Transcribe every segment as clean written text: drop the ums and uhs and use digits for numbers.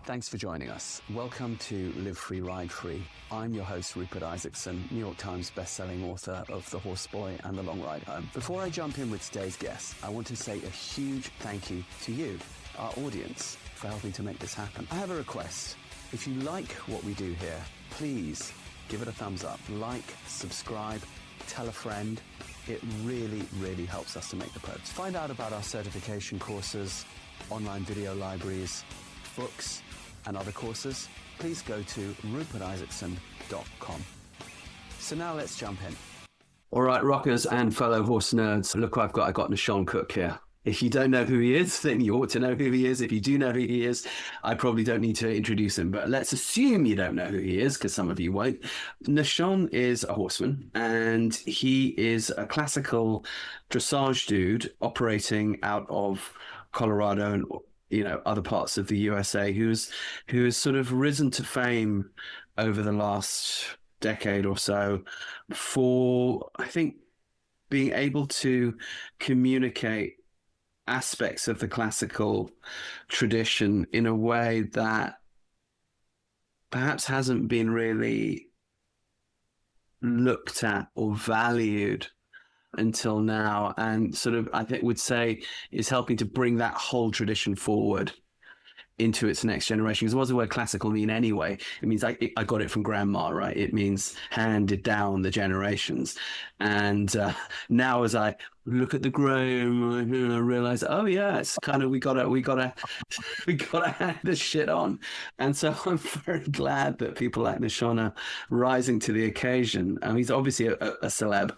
Thanks for joining us. Welcome to Live Free, Ride Free. I'm your host, Rupert Isaacson, New York Times bestselling author of The Horse Boy and The Long Ride Home. Before I jump in with today's guest, I want to say a huge thank you to you, our audience, for helping to make this happen. I have a request. If you like what we do here, please give it a thumbs up. Like, subscribe, tell a friend. It really, really helps us to make the posts. Find out about our certification courses, online video libraries, books, and other courses, please go to rupertisaacson.com. So now let's jump in. All right, rockers and fellow horse nerds, look who I got Nahshon Cook here. If you don't know who he is, then you ought to know who he is. If you do know who he is, I probably don't need to introduce him, but let's assume you don't know who he is, because some of you won't. Nahshon is a horseman, and he is a classical dressage dude operating out of Colorado and other parts of the USA, who's sort of risen to fame over the last decade or so for, I think, being able to communicate aspects of the classical tradition in a way that perhaps hasn't been really looked at or valued until now, and sort of, I think, would say is helping to bring that whole tradition forward into its next generation. Because what does the word classical mean anyway? It means I got it from grandma, right? It means handed down the generations. And now as I look at the groom, I realize, oh yeah, it's kind of, we gotta hand this shit on. And so I'm very glad that people like Nahshon are rising to the occasion. He's obviously a celeb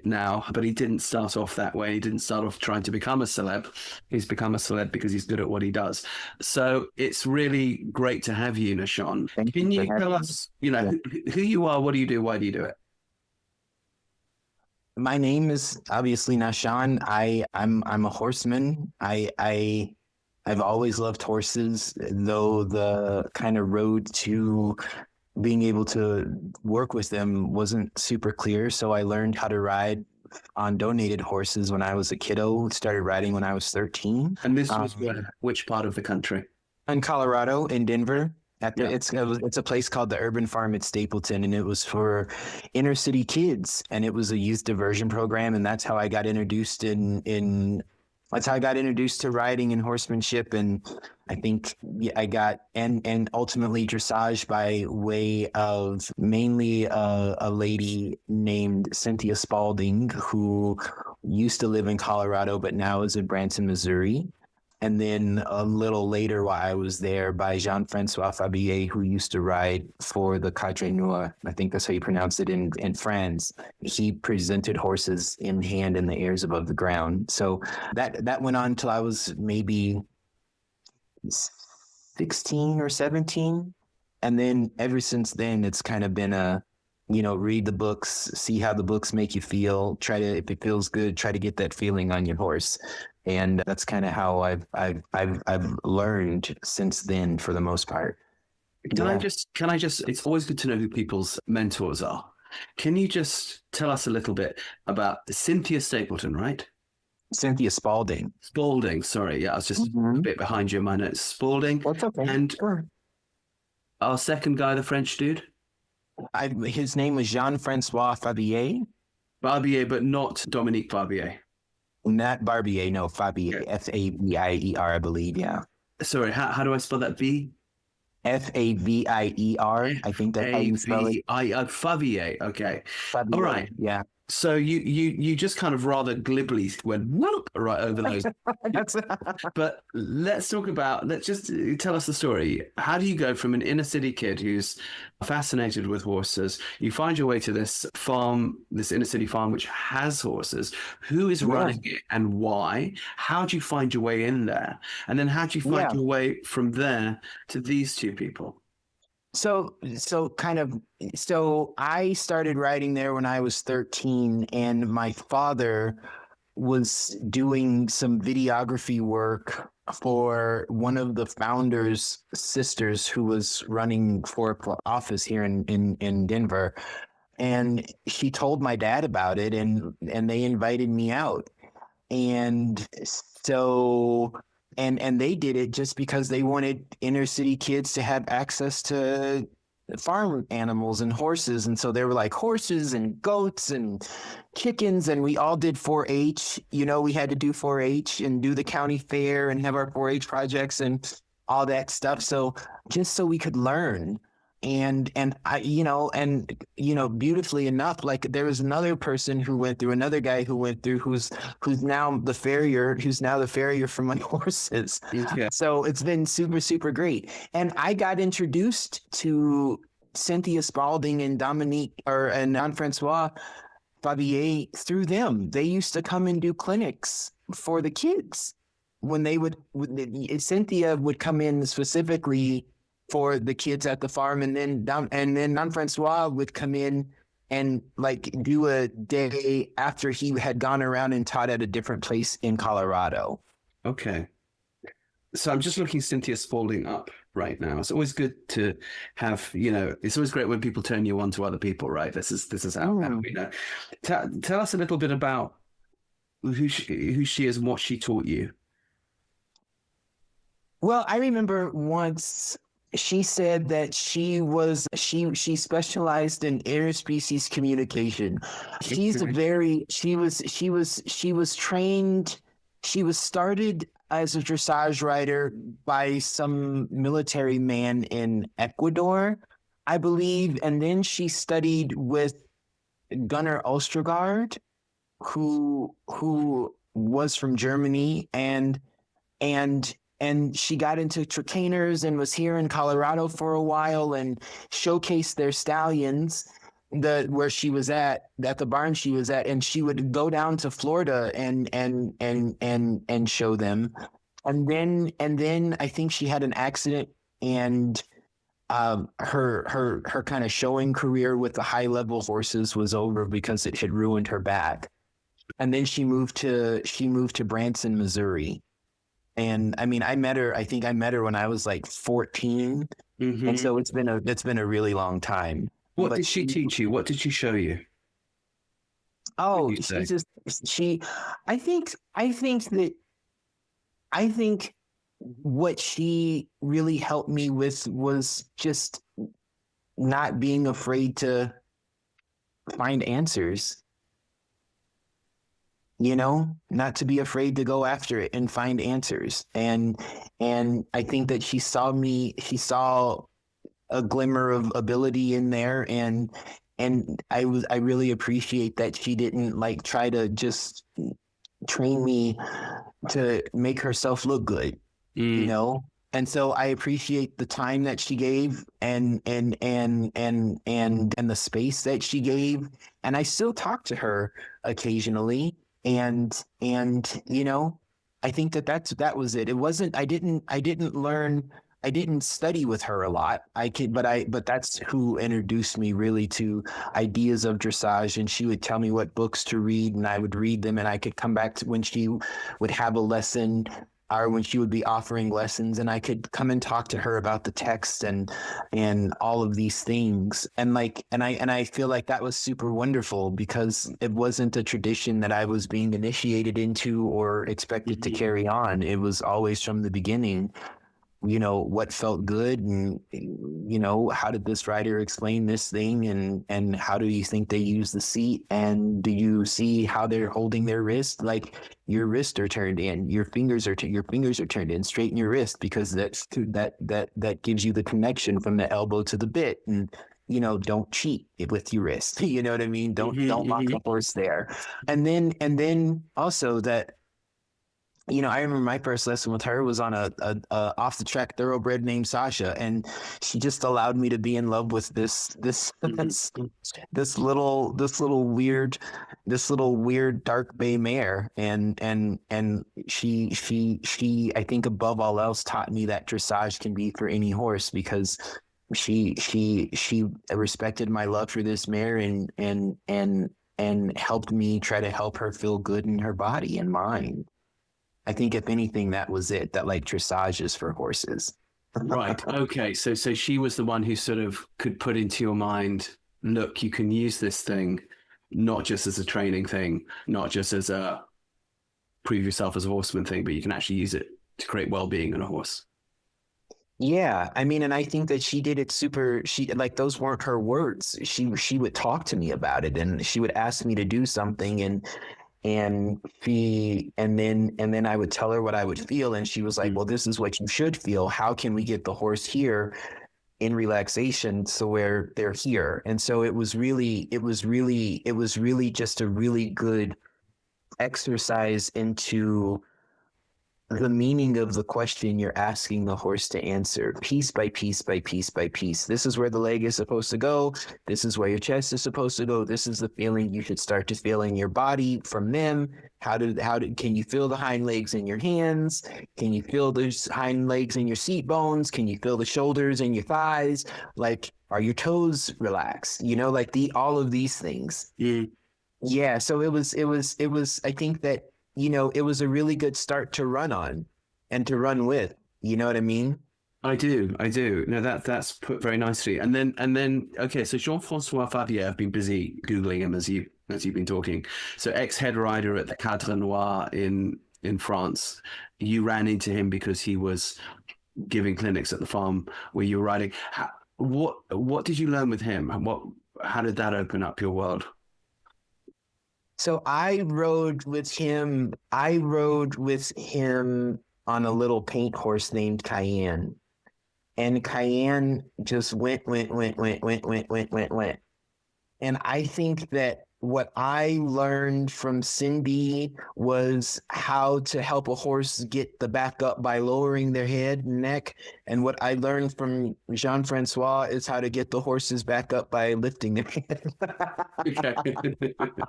now, but he didn't start off that way. He didn't start off trying to become a celeb. He's become a celeb because he's good at what he does. So it's really great to have you, Nahshon. Can you tell us, who you are, what do you do, why do you do it? My name is obviously Nahshon. I'm a horseman. I've always loved horses, though the kind of road to being able to work with them wasn't super clear. So I learned how to ride on donated horses when I was a kiddo. Started riding when I was 13. And this was which part of the country? In Colorado, in Denver. It's a place called the Urban Farm at Stapleton, and it was for inner city kids, and it was a youth diversion program, and that's how I got introduced that's how I got introduced to riding and horsemanship, and I think I got and ultimately dressage by way of mainly a lady named Cynthia Spalding, who used to live in Colorado but now is in Branson, Missouri. And then a little later, while I was there, by Jean-François Fabier, who used to ride for the Cadre Noir. I think that's how you pronounce it in France. He presented horses in hand in the airs above the ground. So that went on till I was maybe 16 or 17. And then ever since then, it's kind of been read the books, see how the books make you feel, if it feels good, try to get that feeling on your horse. And that's kind of how I've learned since then, for the most part. Can I just, it's always good to know who people's mentors are. Can you just tell us a little bit about Cynthia Stapleton, right? Cynthia Spalding. Spalding, sorry. Yeah, I was just a bit behind you in my notes. Spalding. That's okay. And sure. Our second guy, the French dude? His name was Jean-François Fabier. Barbier, but not Dominique Barbier. Not Barbier, no, Fabier. Fabier, I believe, yeah. Sorry, how do I spell that? Favier, I think that's how you spell it. Fabier, okay. Fabier, all right. Yeah. So you just kind of rather glibly went whoop right over those. But let's just tell us the story. How do you go from an inner city kid who's fascinated with horses, you find your way to this farm, this inner city farm, which has horses? Who is running it and why? How do you find your way in there? And then how do you find your way from there to these two people? So I started riding there when I was 13, and my father was doing some videography work for one of the founder's sisters who was running for office here in Denver. And he told my dad about it, and they invited me out. And so and they did it just because they wanted inner city kids to have access to farm animals and horses. And so they were like horses and goats and chickens, and we all did 4-H. We had to do 4-H and do the county fair and have our 4-H projects and all that stuff. So just so we could learn. And I, beautifully enough, like there was another guy who went through, who's now the farrier for my horses. Yeah. So it's been super, super great. And I got introduced to Cynthia Spalding and Jean-François Fabier through them. They used to come and do clinics for the kids when Cynthia would come in specifically for the kids at the farm, and then Jean-François would come in and like do a day after he had gone around and taught at a different place in Colorado. Okay. So I'm just looking Cynthia Spalding up right now. It's always good to have, it's always great when people turn you on to other people, right? This is how we know. Tell us a little bit about who she is and what she taught you. Well, I remember once she said that she specialized in interspecies communication. She was started as a dressage rider by some military man in Ecuador, I believe, and then she studied with Gunnar Ostergaard, who was from Germany, and she got into trainers and was here in Colorado for a while and showcased their stallions where she was at the barn she was at, and she would go down to Florida and show them. And then I think she had an accident, and her kind of showing career with the high level horses was over because it had ruined her back. And then she moved to Branson, Missouri. And I mean, I think I met her when I was like 14. Mm-hmm. And so it's been a really long time. What did she teach you? What did she show you? Oh, I think what she really helped me with was just not being afraid to find answers. Not to be afraid to go after it and find answers. And I think that she saw a glimmer of ability in there. And I really appreciate that she didn't like try to just train me to make herself look good, And so I appreciate the time that she gave and the space that she gave. And I still talk to her occasionally. And I think that was it. It wasn't, I didn't study with her a lot. But that's who introduced me really to ideas of dressage. And she would tell me what books to read, and I would read them, and I could come back to when she would have a lesson or when she would be offering lessons, and I could come and talk to her about the text and all of these things. And I feel like that was super wonderful because it wasn't a tradition that I was being initiated into or expected to carry on. It was always from the beginning, what felt good, and how did this writer explain this thing, and how do you think they use the seat, and do you see how they're holding their wrist? Like your wrists are turned in, your fingers are turned in. Straighten your wrist because that gives you the connection from the elbow to the bit. And don't cheat with your wrist. You know what I mean? Don't lock the horse there. And then also that. I remember my first lesson with her was on a off the track thoroughbred named Sasha, and she just allowed me to be in love with this little weird dark bay mare, and she I think above all else taught me that dressage can be for any horse, because she respected my love for this mare and helped me try to help her feel good in her body and mind. I think if anything, that was it, that like dressage is for horses. Right. Okay. So she was the one who sort of could put into your mind, look, you can use this thing, not just as a training thing, not just as a prove yourself as a horseman thing, but you can actually use it to create well-being in a horse. Yeah, I mean, and I think that she did it she like those weren't her words. She would talk to me about it, and she would ask me to do something, and then I would tell her what I would feel, and she was like, well, this is what you should feel. How can we get the horse here in relaxation so where they're here? And so it was really just a really good exercise into the meaning of the question you're asking the horse to answer, piece by piece by piece by piece. This is where the leg is supposed to go. This is where your chest is supposed to go. This is the feeling you should start to feel in your body from them. Can you feel the hind legs in your hands? Can you feel those hind legs in your seat bones? Can you feel the shoulders in your thighs? Like, are your toes relaxed? You know, like all of these things. Yeah. So it was, I think that, you know, it was a really good start to run on and to run with. You know what I mean? I do. No, that's put very nicely. And then, okay. So Jean-François Fabier, I've been busy Googling him as you've been talking. So ex-head rider at the Cadre Noir in France. You ran into him because he was giving clinics at the farm where you were riding. What did you learn with him? How did that open up your world? So I rode with him on a little paint horse named Cayenne. And Cayenne just went. And I think that what I learned from Cindy was how to help a horse get the back up by lowering their head and neck. And what I learned from Jean-François is how to get the horses back up by lifting their head. Okay.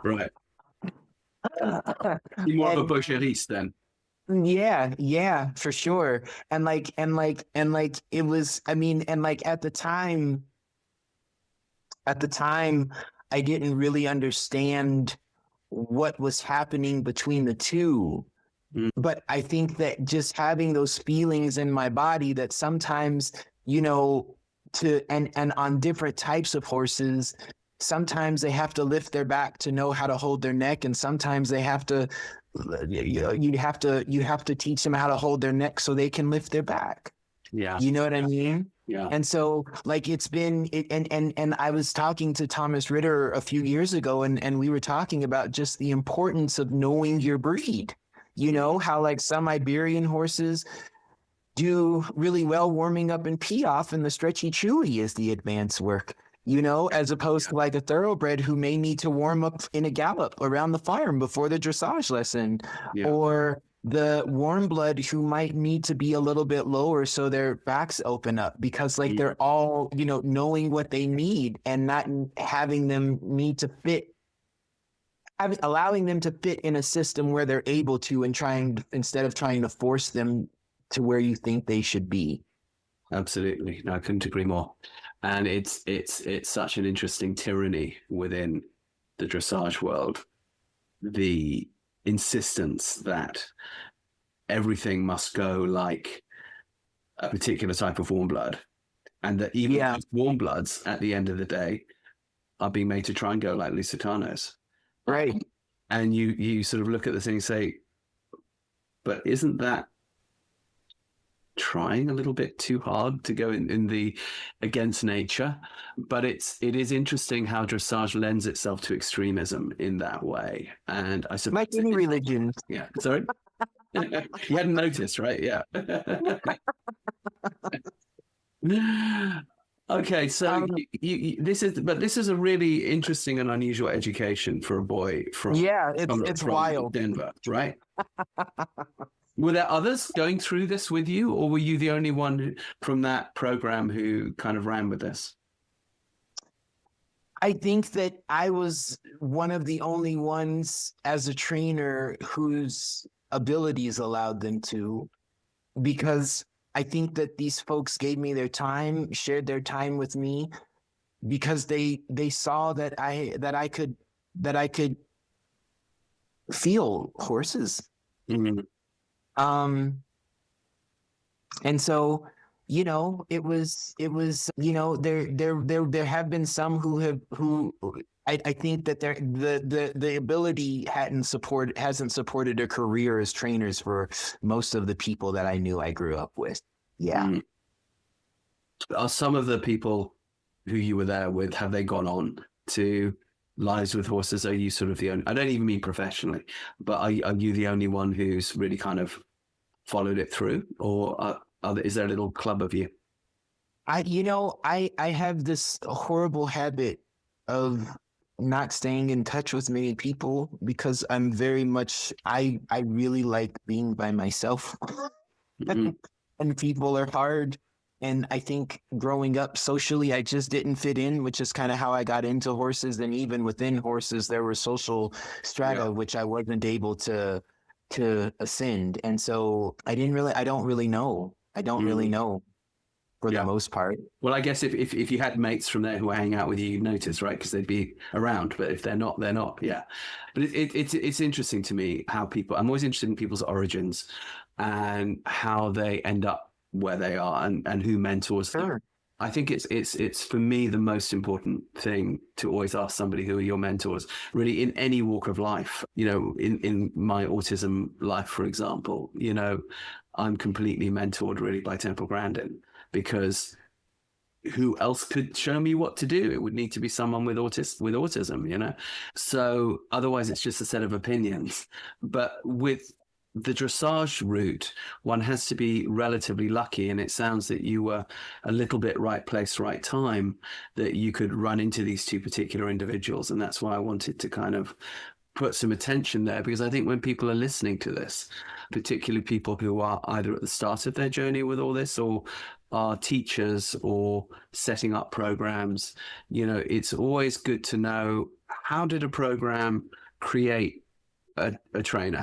Right. You're more of a Baucheriste then. Yeah, for sure. And it was, I mean, and like at the time, I didn't really understand what was happening between the two. But I think that just having those feelings in my body that sometimes, you know, and on different types of horses, sometimes they have to lift their back to know how to hold their neck, and sometimes they have to, you have to teach them how to hold their neck so they can lift their back. Yeah, you know what I mean. Yeah. And so, like, and I was talking to Thomas Ritter a few years ago, and we were talking about just the importance of knowing your breed. You know how like some Iberian horses do really well warming up and pee off, and the stretchy chewy is the advanced work. You know, as opposed to like a thoroughbred who may need to warm up in a gallop around the farm before the dressage lesson, or the warm blood who might need to be a little bit lower so their backs open up, because like they're all, you know, knowing what they need and not having them need to fit, allowing them to fit in a system where they're able to, and instead of trying to force them to where you think they should be. Absolutely. No, I couldn't agree more. And it's such an interesting tyranny within the dressage world. The insistence that everything must go like a particular type of warm blood, and that even those warm bloods at the end of the day are being made to try and go like Lusitanos. Right. And you sort of look at this thing and say, but isn't that trying a little bit too hard to go in the against nature? But it is interesting how dressage lends itself to extremism in that way. And I suppose like any religion. Yeah. Sorry. You hadn't noticed, right? Yeah. Okay, so this is a really interesting and unusual education for a boy from it's wild. Denver, right? Were there others going through this with you, or were you the only one from that program who kind of ran with this? I think that I was one of the only ones as a trainer whose abilities allowed them to, because I think that these folks gave me their time, shared their time with me, because they saw that I could feel horses. Mm-hmm. And so, you know, it was, you know, there have been some who I think that the ability hasn't supported a career as trainers for most of the people that I knew I grew up with. Yeah. Mm. Are some of the people who you were there with, have they gone on to lives with horses? Are you sort of the only, I don't even mean professionally, but are you the only one who's really kind of followed it through, or is there a little club of you? I have this horrible habit of not staying in touch with many people because I'm very much, I really like being by myself. Mm-hmm. And people are hard. And I think growing up socially, I just didn't fit in, which is kind of how I got into horses. And even within horses, there were social strata, which I wasn't able to ascend. And so I don't really know. For the most part. Well, I guess if you had mates from there who were hanging out with you, you'd notice, right? Because they'd be around. But if they're not, they're not. Yeah. But it's interesting to me how people. I'm always interested in people's origins and how they end up where they are and who mentors them. I think it's for me the most important thing to always ask somebody who are your mentors, really, in any walk of life. You know, in my autism life, for example, you know, I'm completely mentored really by Temple Grandin. Because who else could show me what to do? It would need to be someone with autism, you know? So otherwise it's just a set of opinions. But with the dressage route, one has to be relatively lucky. And it sounds that you were a little bit right place, right time, that you could run into these two particular individuals. And that's why I wanted to kind of put some attention there, because I think when people are listening to this, particularly people who are either at the start of their journey with all this or are teachers or setting up programs, you know, it's always good to know, how did a program create a trainer?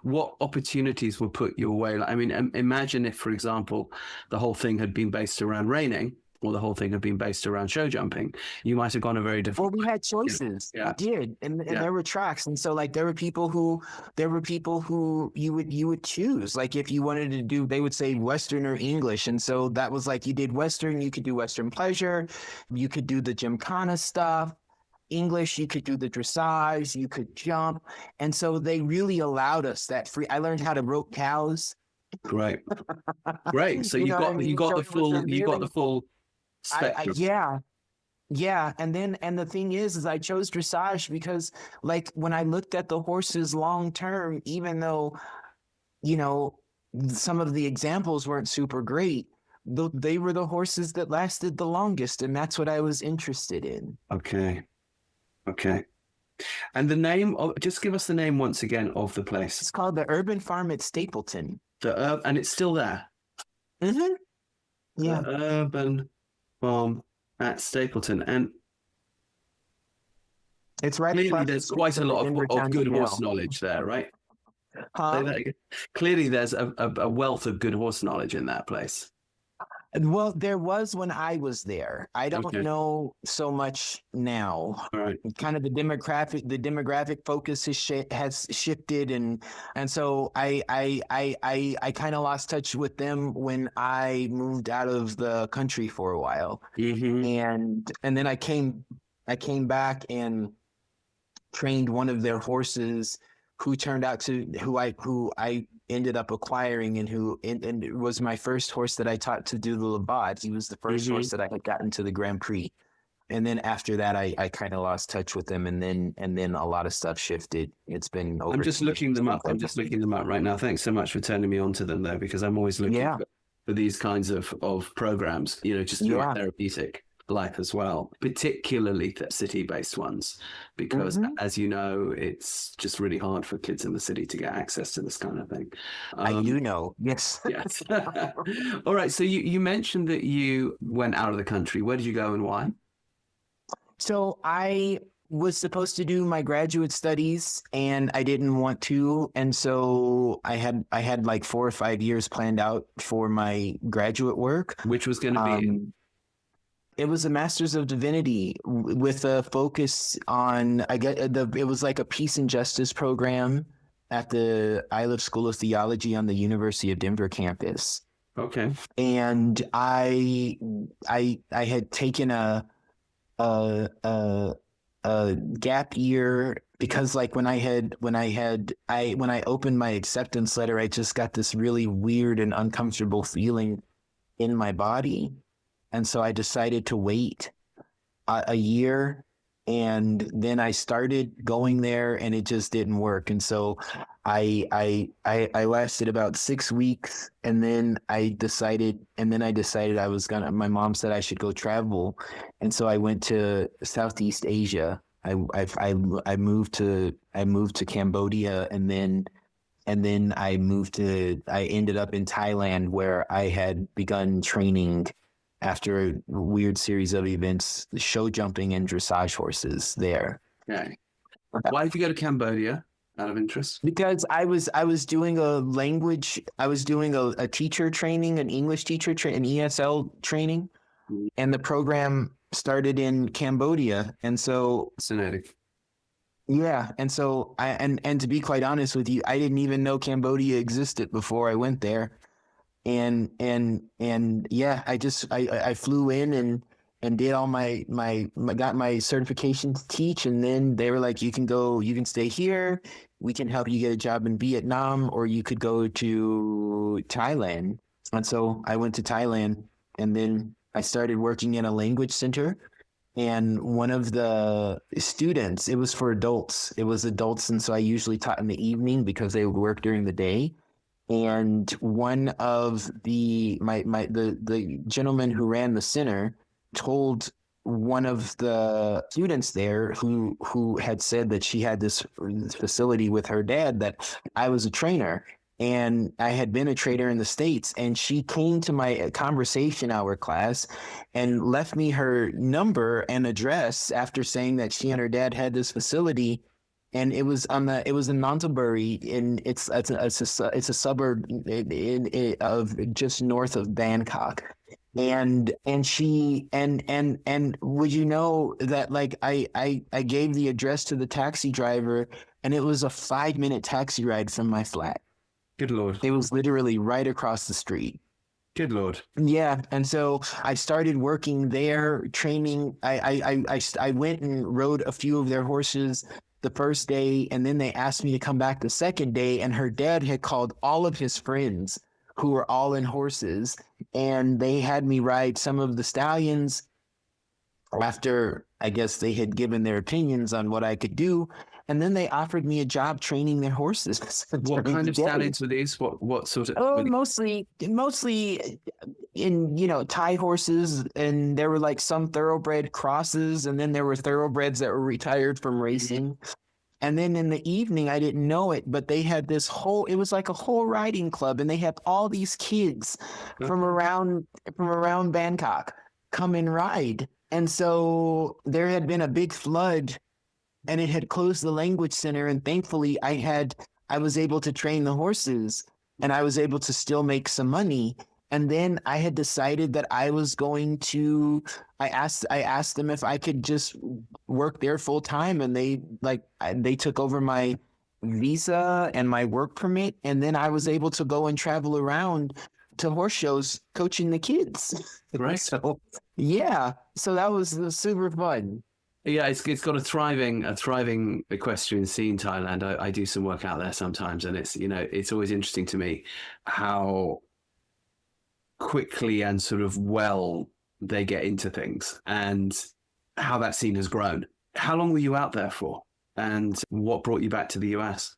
What opportunities were put your way? I mean, imagine if, for example, the whole thing had been based around reining, or the whole thing had been based around show jumping, you might have gone a very different. Well, we had choices. Yeah. We did, and there were tracks, and so like there were people who you would choose. Like if you wanted to do, they would say Western or English, and so that was like you did Western, you could do Western pleasure, you could do the gymkhana stuff. English, you could do the dressage, you could jump, and so they really allowed us that free. I learned how to rope cows. Great. So you got the full. Yeah. And the thing is I chose dressage because like when I looked at the horses long term, even though, you know, some of the examples weren't super great, they were the horses that lasted the longest. And that's what I was interested in. Okay. And the name just give us the name once again of the place. It's called the Urban Farm at Stapleton. And it's still there. Mm-hmm. Yeah. The Urban Farm at Stapleton, and it's right. Clearly, there's quite a lot of good horse knowledge there, right? Clearly, there's a wealth of good horse knowledge in that place. Well, there was when I was there. I don't know so much now. All right. Kind of the demographic focus has shifted, and so I kind of lost touch with them when I moved out of the country for a while, and then I came back and trained one of their horses, who turned out to who I ended up acquiring, and it was my first horse that I taught to do the Labad. He was the first horse that I had gotten to the Grand Prix. And then after that, I kind of lost touch with them, and then a lot of stuff shifted. It's been over. I'm just looking them up right now. Thanks so much for turning me on to them, though, because I'm always looking for these kinds of programs, you know, just therapeutic life as well, particularly the city-based ones, because as you know, it's just really hard for kids in the city to get access to this kind of thing. I do know. Yes. All right. So you mentioned that you went out of the country. Where did you go and why? So I was supposed to do my graduate studies and I didn't want to. And so I had like 4 or 5 years planned out for my graduate work. Which was going to be? It was a Master's of Divinity with a focus on, it was like a peace and justice program at the Iliff School of Theology on the University of Denver campus. Okay. And I had taken a a gap year because like when I opened my acceptance letter, I just got this really weird and uncomfortable feeling in my body. And so I decided to wait a year, and then I started going there and it just didn't work. And so I lasted about 6 weeks, and then I decided my mom said I should go travel. And so I went to Southeast Asia. I moved to Cambodia, and then I ended up in Thailand, where I had begun training after a weird series of events, show jumping and dressage horses there. Okay. Why did you go to Cambodia, out of interest? Because I was doing a teacher training, an English teacher an ESL training, and the program started in Cambodia. And so Fascinating. yeah, and so and to be quite honest with you, I didn't even know Cambodia existed before I went there. And yeah, I flew in and did all my got my certification to teach, and then they were like, you can stay here, we can help you get a job in Vietnam, or you could go to Thailand. And so I went to Thailand, and then I started working in a language center. And one of the students, it was adults, and so I usually taught in the evening because they would work during the day. And one of the gentleman who ran the center told one of the students there who had said that she had this facility with her dad that I was a trainer, and I had been a trainer in the States. And she came to my conversation hour class and left me her number and address after saying that she and her dad had this facility. And it was in Nonthaburi, and it's a suburb of just north of Bangkok. And she would you know that, like, I gave the address to the taxi driver, and it was a 5-minute taxi ride from my flat. Good Lord. It was literally right across the street. Good Lord. Yeah. And so I started working there, training. I went and rode a few of their horses the first day, and then they asked me to come back the second day, and her dad had called all of his friends who were all in horses, and they had me ride some of the stallions after, I guess, they had given their opinions on what I could do. And then they offered me a job training their horses. What kind of stallions were these? What sort of? Oh, mostly in, Thai horses, and there were like some thoroughbred crosses, and then there were thoroughbreds that were retired from racing. And then in the evening, I didn't know it, but they had it was like a whole riding club, and they had all these kids from around Bangkok come and ride. And so there had been a big flood, and it had closed the language center, and thankfully I was able to train the horses, and I was able to still make some money. And then I had decided that I was going to, I asked them if I could just work there full time, and they took over my visa and my work permit, and then I was able to go and travel around to horse shows coaching the kids. Right. So yeah, so that was super fun. Yeah, it's got a thriving equestrian scene, Thailand. I do some work out there sometimes, and it's always interesting to me how quickly and sort of well they get into things, and how that scene has grown. How long were you out there for, and what brought you back to the US?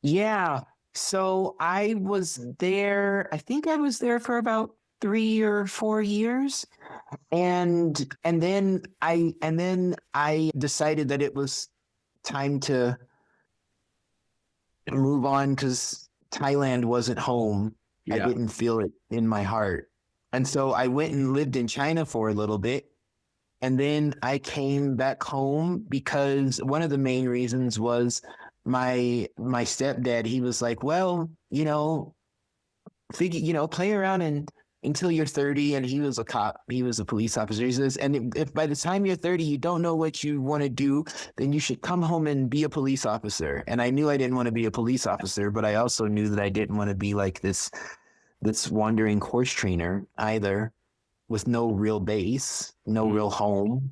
Yeah, so I was there. I think I was there for about 3 or 4 years, and then I decided that it was time to move on because Thailand wasn't home. Yeah. I didn't feel it in my heart, and so I went and lived in China for a little bit, and then I came back home because one of the main reasons was my stepdad. He was like, well, play around until you're 30, and he was a cop. He was a police officer. He says, and if by the time you're 30, you don't know what you want to do, then you should come home and be a police officer. And I knew I didn't want to be a police officer, but I also knew that I didn't want to be like this wandering horse trainer either, with no real base, no real home.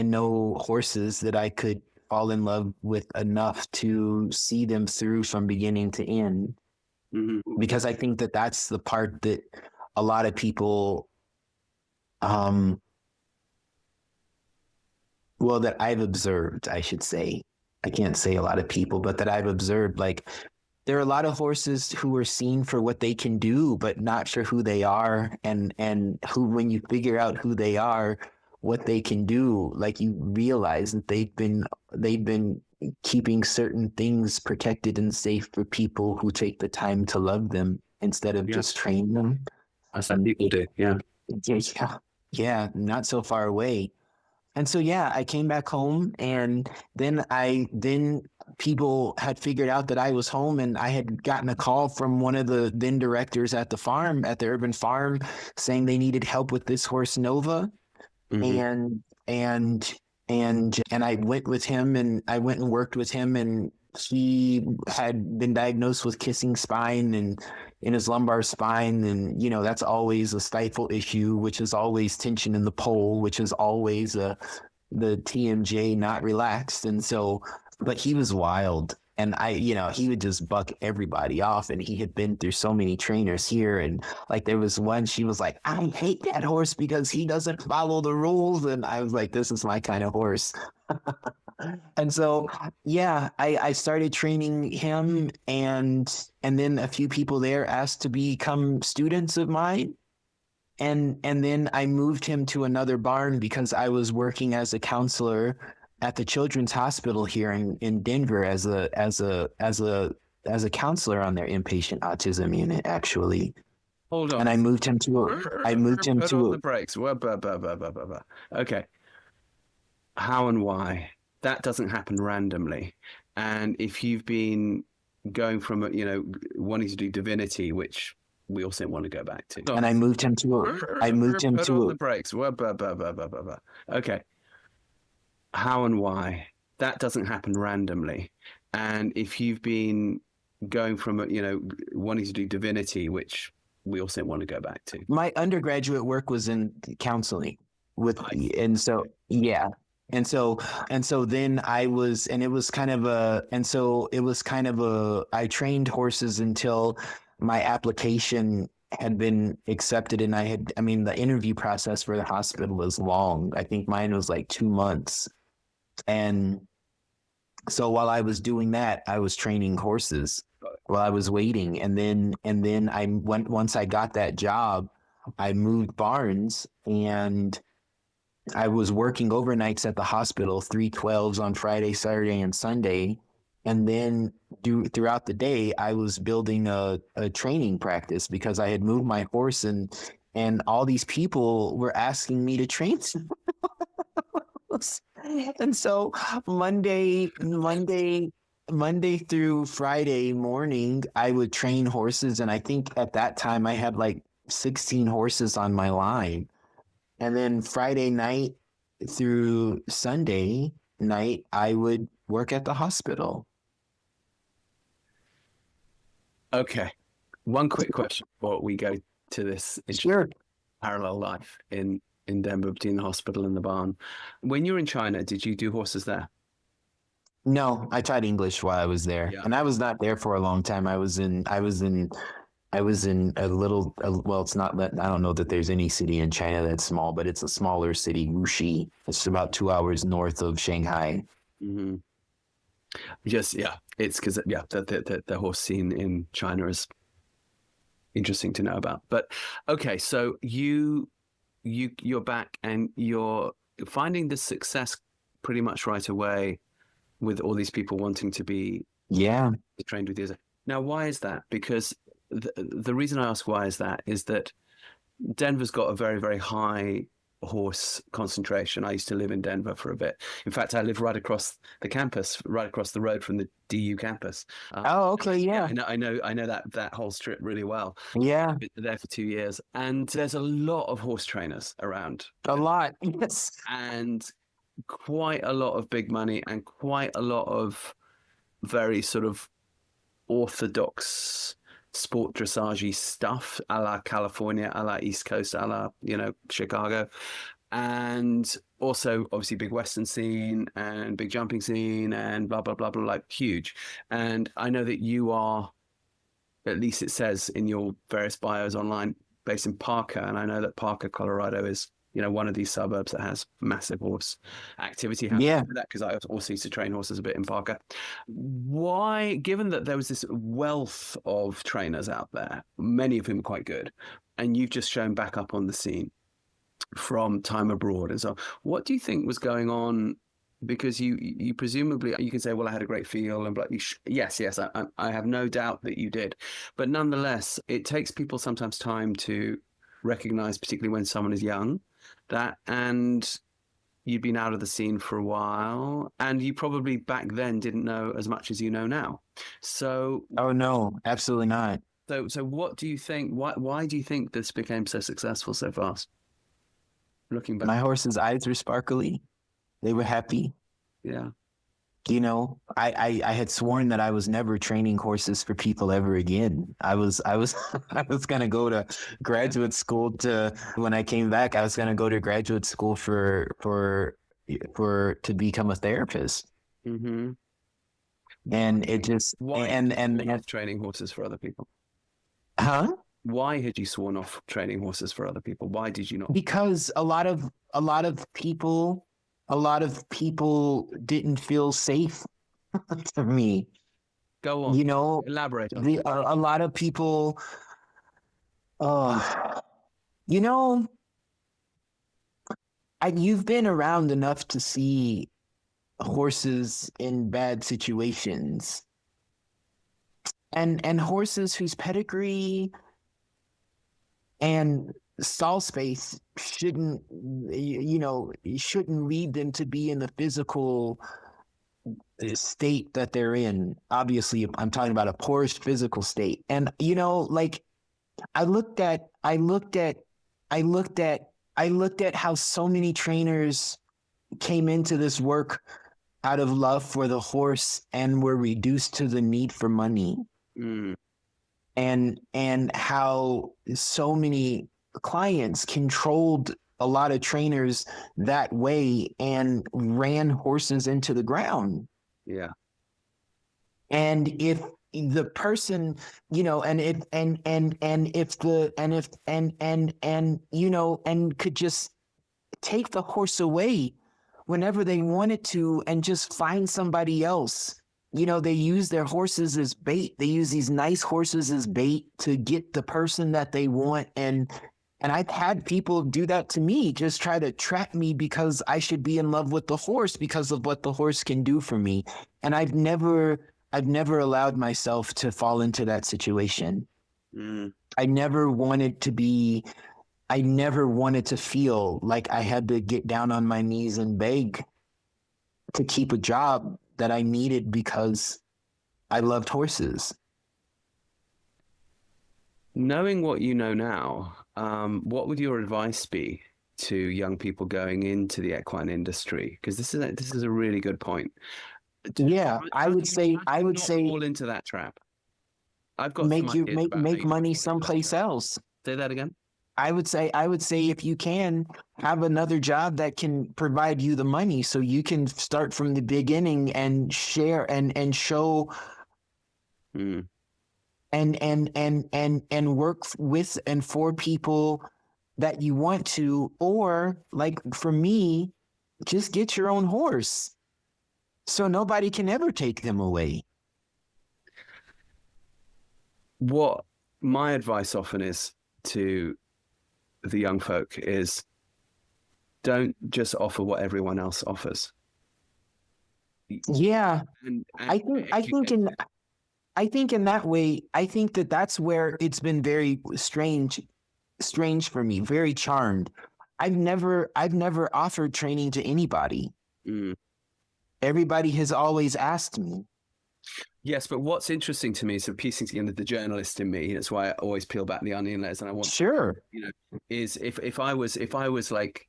know horses that I could fall in love with enough to see them through from beginning to end. Mm-hmm. Because I think that that's the part that a lot of people, that I've observed, I should say. I can't say a lot of people, but that I've observed, like, there are a lot of horses who are seen for what they can do, but not for who they are, and who, when you figure out who they are, what they can do, like, you realize that they've been keeping certain things protected and safe for people who take the time to love them instead of just train them. As some people do, yeah. Yeah, not so far away. And so, yeah, I came back home, and then people had figured out that I was home, and I had gotten a call from one of the then directors at the farm, at the urban farm, saying they needed help with this horse Nova. Mm-hmm. And I went with him, and I went and worked with him, and he had been diagnosed with kissing spine and in his lumbar spine. And, that's always a stifle issue, which is always tension in the pole, which is always the TMJ not relaxed. And so, but he was wild. And he would just buck everybody off. And he had been through so many trainers here. And like, there was one, she was like, I hate that horse because he doesn't follow the rules. And I was like, this is my kind of horse. And so, yeah, I started training him, and then a few people there asked to become students of mine. And then I moved him to another barn because I was working as a counselor at the Children's Hospital here in Denver as a counselor on their inpatient autism unit, actually. Hold on. And I moved him to the brakes. Okay. How and why? That doesn't happen randomly. And if you've been going from, wanting to do divinity, which we also want to go back to. And I moved him to the brakes. Okay. How and why? That doesn't happen randomly. And if you've been going from, wanting to do divinity, which we also want to go back to. My undergraduate work was in counseling and so, yeah. And so then I trained horses until my application had been accepted, and the interview process for the hospital was long. I think mine was like 2 months. And so while I was doing that, I was training horses while I was waiting. And then once I got that job, I moved barns, and I was working overnights at the hospital, 312s on Friday, Saturday, and Sunday. And then throughout the day, I was building a training practice because I had moved my horse, and all these people were asking me to train. And so Monday through Friday morning, I would train horses. And I think at that time I had like 16 horses on my line. And then Friday night through Sunday night, I would work at the hospital. Okay. One quick question before we go to this parallel life in Denver between the hospital and the barn. When you were in China, did you do horses there? No, I taught English while I was there. Yeah. And I was not there for a long time. I was in a little, well, it's not, I don't know that there's any city in China that's small, but it's a smaller city, Wuxi. It's about 2 hours north of Shanghai. Mm-hmm. Yes, yeah. It's because, the horse scene in China is interesting to know about. But, okay, so you're back and you're finding the success pretty much right away with all these people wanting to be trained with you. Now, why is that? Because the reason I ask why is that Denver's got a very, very high horse concentration. I used to live in Denver for a bit. In fact, I live right across the campus, right across the road from the DU campus. Okay, yeah. I know that whole strip really well. Yeah. I've been there for 2 years, and there's a lot of horse trainers around. A lot, yes. And quite a lot of big money and quite a lot of very sort of orthodox sport dressage stuff a la California, a la East Coast, a la, Chicago. and also obviously big Western scene and big jumping scene and blah, blah, blah, blah, like huge. And I know that you are, at least it says in your various bios online, based in Parker. And I know that Parker, Colorado is, one of these suburbs that has massive horse activity. Yeah. That because I also used to train horses a bit in Parker. Why, given that there was this wealth of trainers out there, many of whom are quite good, and you've just shown back up on the scene from time abroad and so, what do you think was going on? Because you presumably, you can say, well, I had a great feel, and yes, I have no doubt that you did, but nonetheless, it takes people sometimes time to recognize, particularly when someone is young, that, and you'd been out of the scene for a while, and you probably back then didn't know as much as you know now. So, oh no, absolutely not. So what do you think? Why do you think this became so successful so fast? Looking back, my horse's eyes were sparkly. They were happy. Yeah. I had sworn that I was never training horses for people ever again. I was I was gonna go to graduate school when I came back, I was gonna go to graduate school to become a therapist. Mm-hmm. And it just and training horses for other people. Huh? Why had you sworn off training horses for other people? Why did you not? Because a lot of people didn't feel safe to me. Go on. Elaborate. A lot of people, you've been around enough to see horses in bad situations, and horses whose pedigree and stall space shouldn't lead them to be in the physical state that they're in. Obviously, I'm talking about a poor physical state. And I looked at how so many trainers came into this work out of love for the horse and were reduced to the need for money. Mm. And how so many clients controlled a lot of trainers that way and ran horses into the ground. Yeah. And if the person, and could just take the horse away whenever they wanted to and just find somebody else. They use their horses as bait. They use these nice horses as bait to get the person that they want. And I've had people do that to me, just try to trap me because I should be in love with the horse because of what the horse can do for me. And I've never allowed myself to fall into that situation. Mm. I never wanted to feel like I had to get down on my knees and beg to keep a job that I needed because I loved horses. Knowing what you know now, what would your advice be to young people going into the equine industry? Because this is a really good point. Yeah, I would say fall into that trap. I've got make money someplace else. Say that again. I would say if you can have another job that can provide you the money so you can start from the beginning and share and show and work with and for people that you want to, or like for me, just get your own horse so nobody can ever take them away. What my advice often is to the young folk is don't just offer what everyone else offers. Yeah. And I think in that way, I think that's where it's been very strange for me, very charmed. I've never offered training to anybody. Mm. Everybody has always asked me. Yes, but what's interesting to me is piecing together the journalist in me. That's why I always peel back the onion layers, and I want is if I was like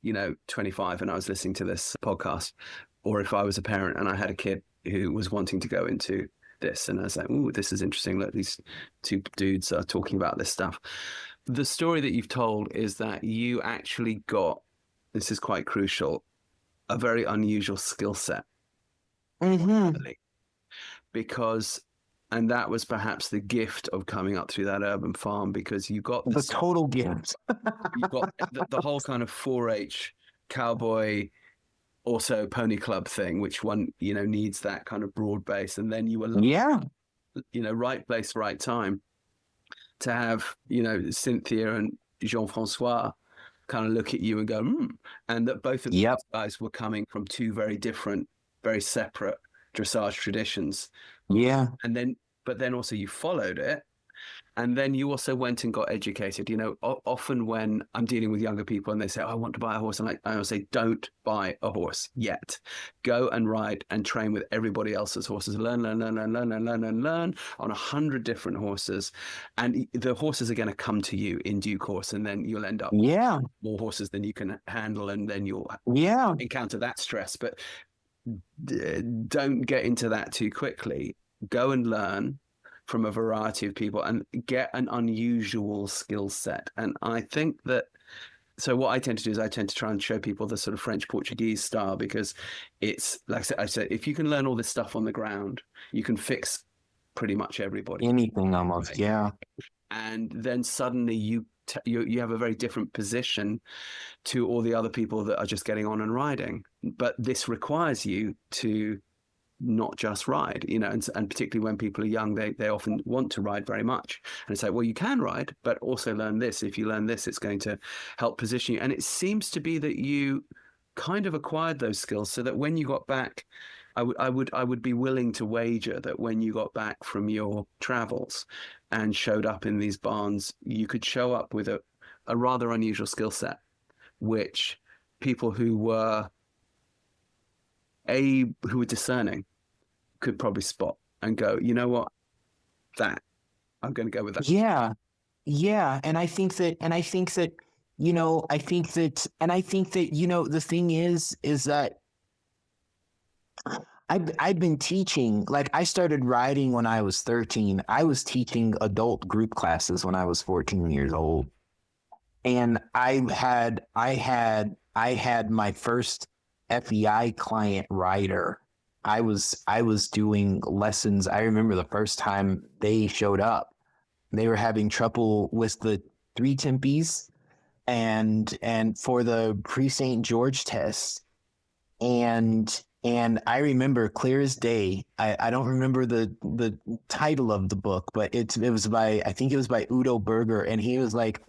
25 and I was listening to this podcast, or if I was a parent and I had a kid who was wanting to go into this, and I was like, "Ooh, this is interesting. Look, these two dudes are talking about this stuff." The story that you've told is that you actually got this is quite crucial, a very unusual skill set. Because, and that was perhaps the gift of coming up through that urban farm, because you got the total gift. You got the whole kind of 4-H cowboy, also pony club thing, which one, needs that kind of broad base. And then you were, right place, right time to have, Cynthia and Jean-François kind of look at you and go, and that both of these guys were coming from two very different, very separate dressage traditions. Yeah. But then also you followed it. And then you also went and got educated. Often when I'm dealing with younger people and they say, I want to buy a horse, I always say, don't buy a horse yet. Go and ride and train with everybody else's horses. Learn on 100 different horses. And the horses are going to come to you in due course. And then you'll end up with more horses than you can handle. And then you'll encounter that stress. But don't get into that too quickly. Go and learn from a variety of people and get an unusual skill set. And I think that, so what I tend to do is I tend to try and show people the sort of French Portuguese style, because it's, like I said, if you can learn all this stuff on the ground, you can fix pretty much everybody. Anything almost, right? Yeah. And then suddenly you have a very different position to all the other people that are just getting on and riding. But this requires you to not just ride, and particularly when people are young, they often want to ride very much. And it's like, well, you can ride, but also learn this. If you learn this, it's going to help position you. And it seems to be that you kind of acquired those skills, so that when you got back, I would be willing to wager that when you got back from your travels and showed up in these barns, you could show up with a rather unusual skill set, which people who were discerning could probably spot and go, you know what, that I'm going to go with that. Yeah. And I think that the thing is that I've been teaching, like I started riding when I was 13. I was teaching adult group classes when I was 14 years old. And I had my first FEI client rider. I was doing lessons. I remember the first time they showed up, they were having trouble with the 3 tempies and for the pre-St. George test. And I remember clear as day. I don't remember the title of the book, but I think it was by Udo Berger, and he was like,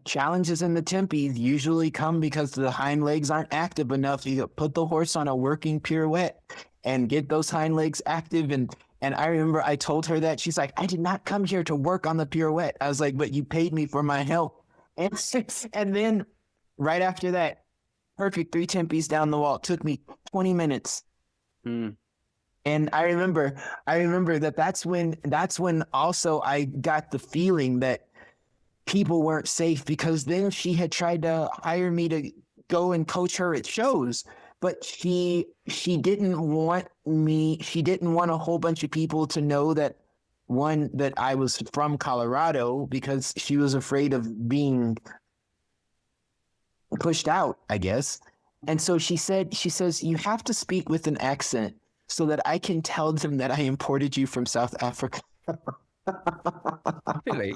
challenges in the tempi usually come because the hind legs aren't active enough. You put the horse on a working pirouette and get those hind legs active. And I remember I told her that. She's like, I did not come here to work on the pirouette. I was like, but you paid me for my help. And then right after that, perfect 3 tempies down the wall. It took me 20 minutes. And I remember that's when also I got the feeling that people weren't safe, because then she had tried to hire me to go and coach her at shows, but she didn't want a whole bunch of people to know that I was from Colorado, because she was afraid of being pushed out, I guess. And so she says, you have to speak with an accent so that I can tell them that I imported you from South Africa. Really?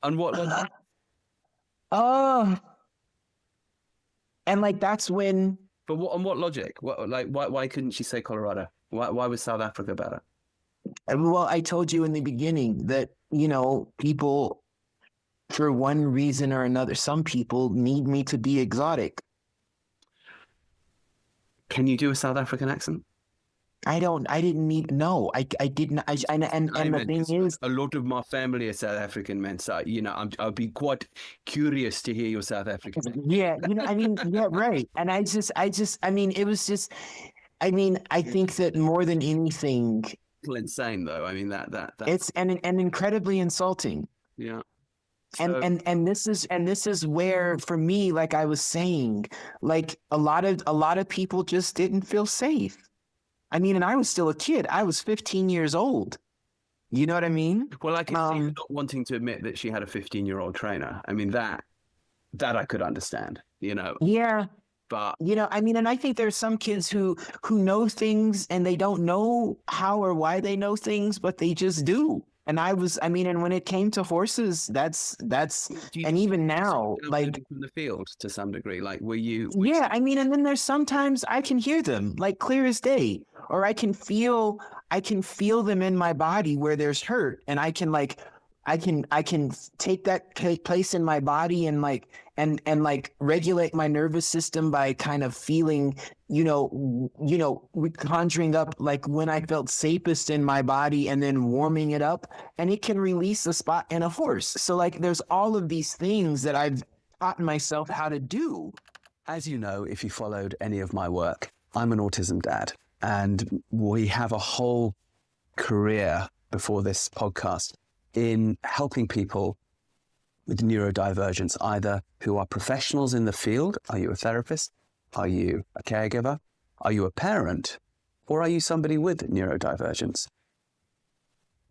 On what level? And like that's when. But on what logic? Why couldn't she say Colorado? Why was South Africa better? Well, I told you in the beginning that people, for one reason or another, some people need me to be exotic. Can you do a South African accent? I didn't need. No, I didn't. And the thing is, a lot of my family are South African men, so I'd be quite curious to hear your South African. Yeah, yeah, right. And it was just. I think that more than anything, insane though. That it's and incredibly insulting. Yeah. So, and this is where, for me, like I was saying, like a lot of people just didn't feel safe. And I was still a kid. I was 15 years old. You know what I mean? Well, I can see her not wanting to admit that she had a 15-year-old trainer. That that I could understand, Yeah. but I mean, and I think there's some kids who know things and they don't know how or why they know things, but they just do. And and when it came to horses, that's, and even now, like from the field to some degree, like were you? Yeah, I mean, and then there's sometimes I can hear them like clear as day, or I can feel them in my body where there's hurt, and I can take that place in my body and like regulate my nervous system by kind of feeling, conjuring up like when I felt safest in my body and then warming it up, and it can release a spot in a horse. So like there's all of these things that I've taught myself how to do. As you know, if you followed any of my work, I'm an autism dad, and we have a whole career before this podcast in helping people with neurodivergence, either who are professionals in the field. Are you a therapist? Are you a caregiver? Are you a parent? Or are you somebody with neurodivergence?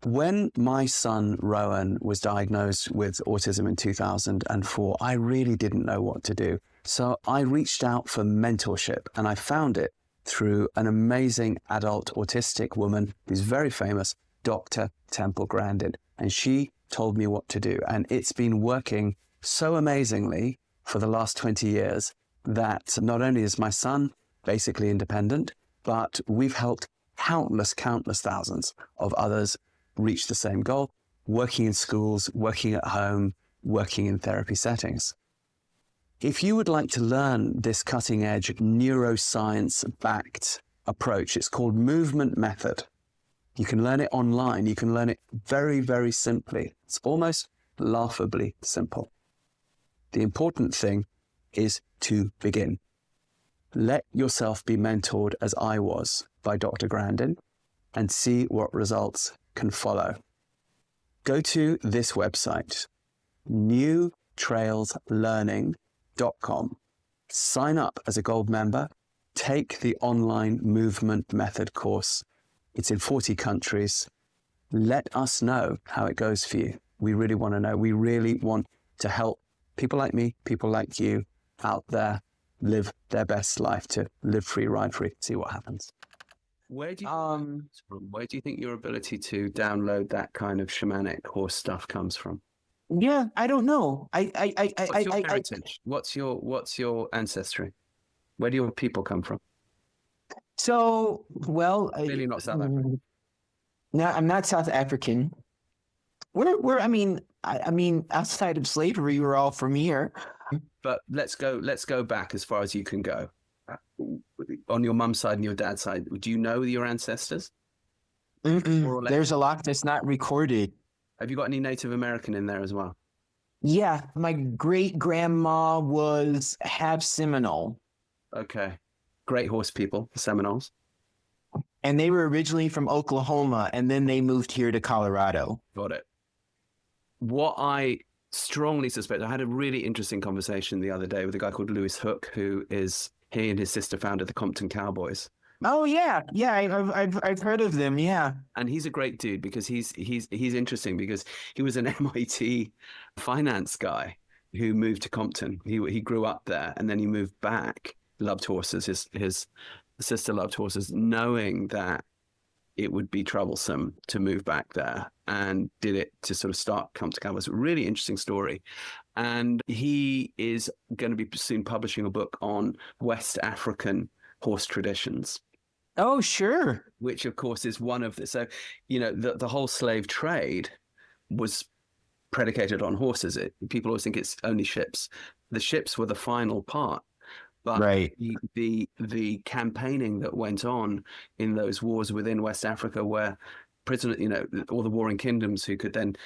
When my son Rowan was diagnosed with autism in 2004, I really didn't know what to do. So I reached out for mentorship, and I found it through an amazing adult autistic woman who's very famous, Dr. Temple Grandin. And she told me what to do. And it's been working so amazingly for the last 20 years that not only is my son basically independent, but we've helped countless thousands of others reach the same goal, working in schools, working at home, working in therapy settings. If you would like to learn this cutting edge neuroscience-backed approach, it's called Movement Method. You can learn it online. You can learn it very, very simply. It's almost laughably simple. The important thing is to begin. Let yourself be mentored as I was by Dr. Grandin and see what results can follow. Go to this website, newtrailslearning.com. Sign up as a gold member. Take the online Movement Method course. It's in 40 countries. Let us know how it goes for you. We really want to know. We really want to help people like me, people like you out there live their best life, to live free, ride free, see what happens. Where do you think your ability to download that kind of shamanic horse stuff comes from? Yeah, I don't know. What's your heritage? What's your ancestry? Where do your people come from? So, well, Clearly not South African. No, I'm not South African. I mean, outside of slavery, we're all from here. But let's go back as far as you can go. On your mum's side and your dad's side, do you know your ancestors? There's a lot that's not recorded. Have you got any Native American in there as well? Yeah, my great grandma was half Seminole. Okay. Great horse people, the Seminoles. And they were originally from Oklahoma, and then they moved here to Colorado. Got it. What I strongly suspect, I had a really interesting conversation the other day with a guy called Lewis Hook, he and his sister founded the Compton Cowboys. Oh yeah, I've heard of them. Yeah, and he's a great dude because he's interesting because he was an MIT finance guy who moved to Compton. He grew up there and then he moved back. Loved horses. His sister loved horses, knowing that it would be troublesome to move back there, and did it to sort of start Compton Cowboys. Really interesting story. And he is going to be soon publishing a book on West African horse traditions. Oh, sure. Which, of course, is one of the... So, the whole slave trade was predicated on horses. People always think it's only ships. The ships were the final part. But right. the campaigning that went on in those wars within West Africa, where prisoners, all the warring kingdoms who could then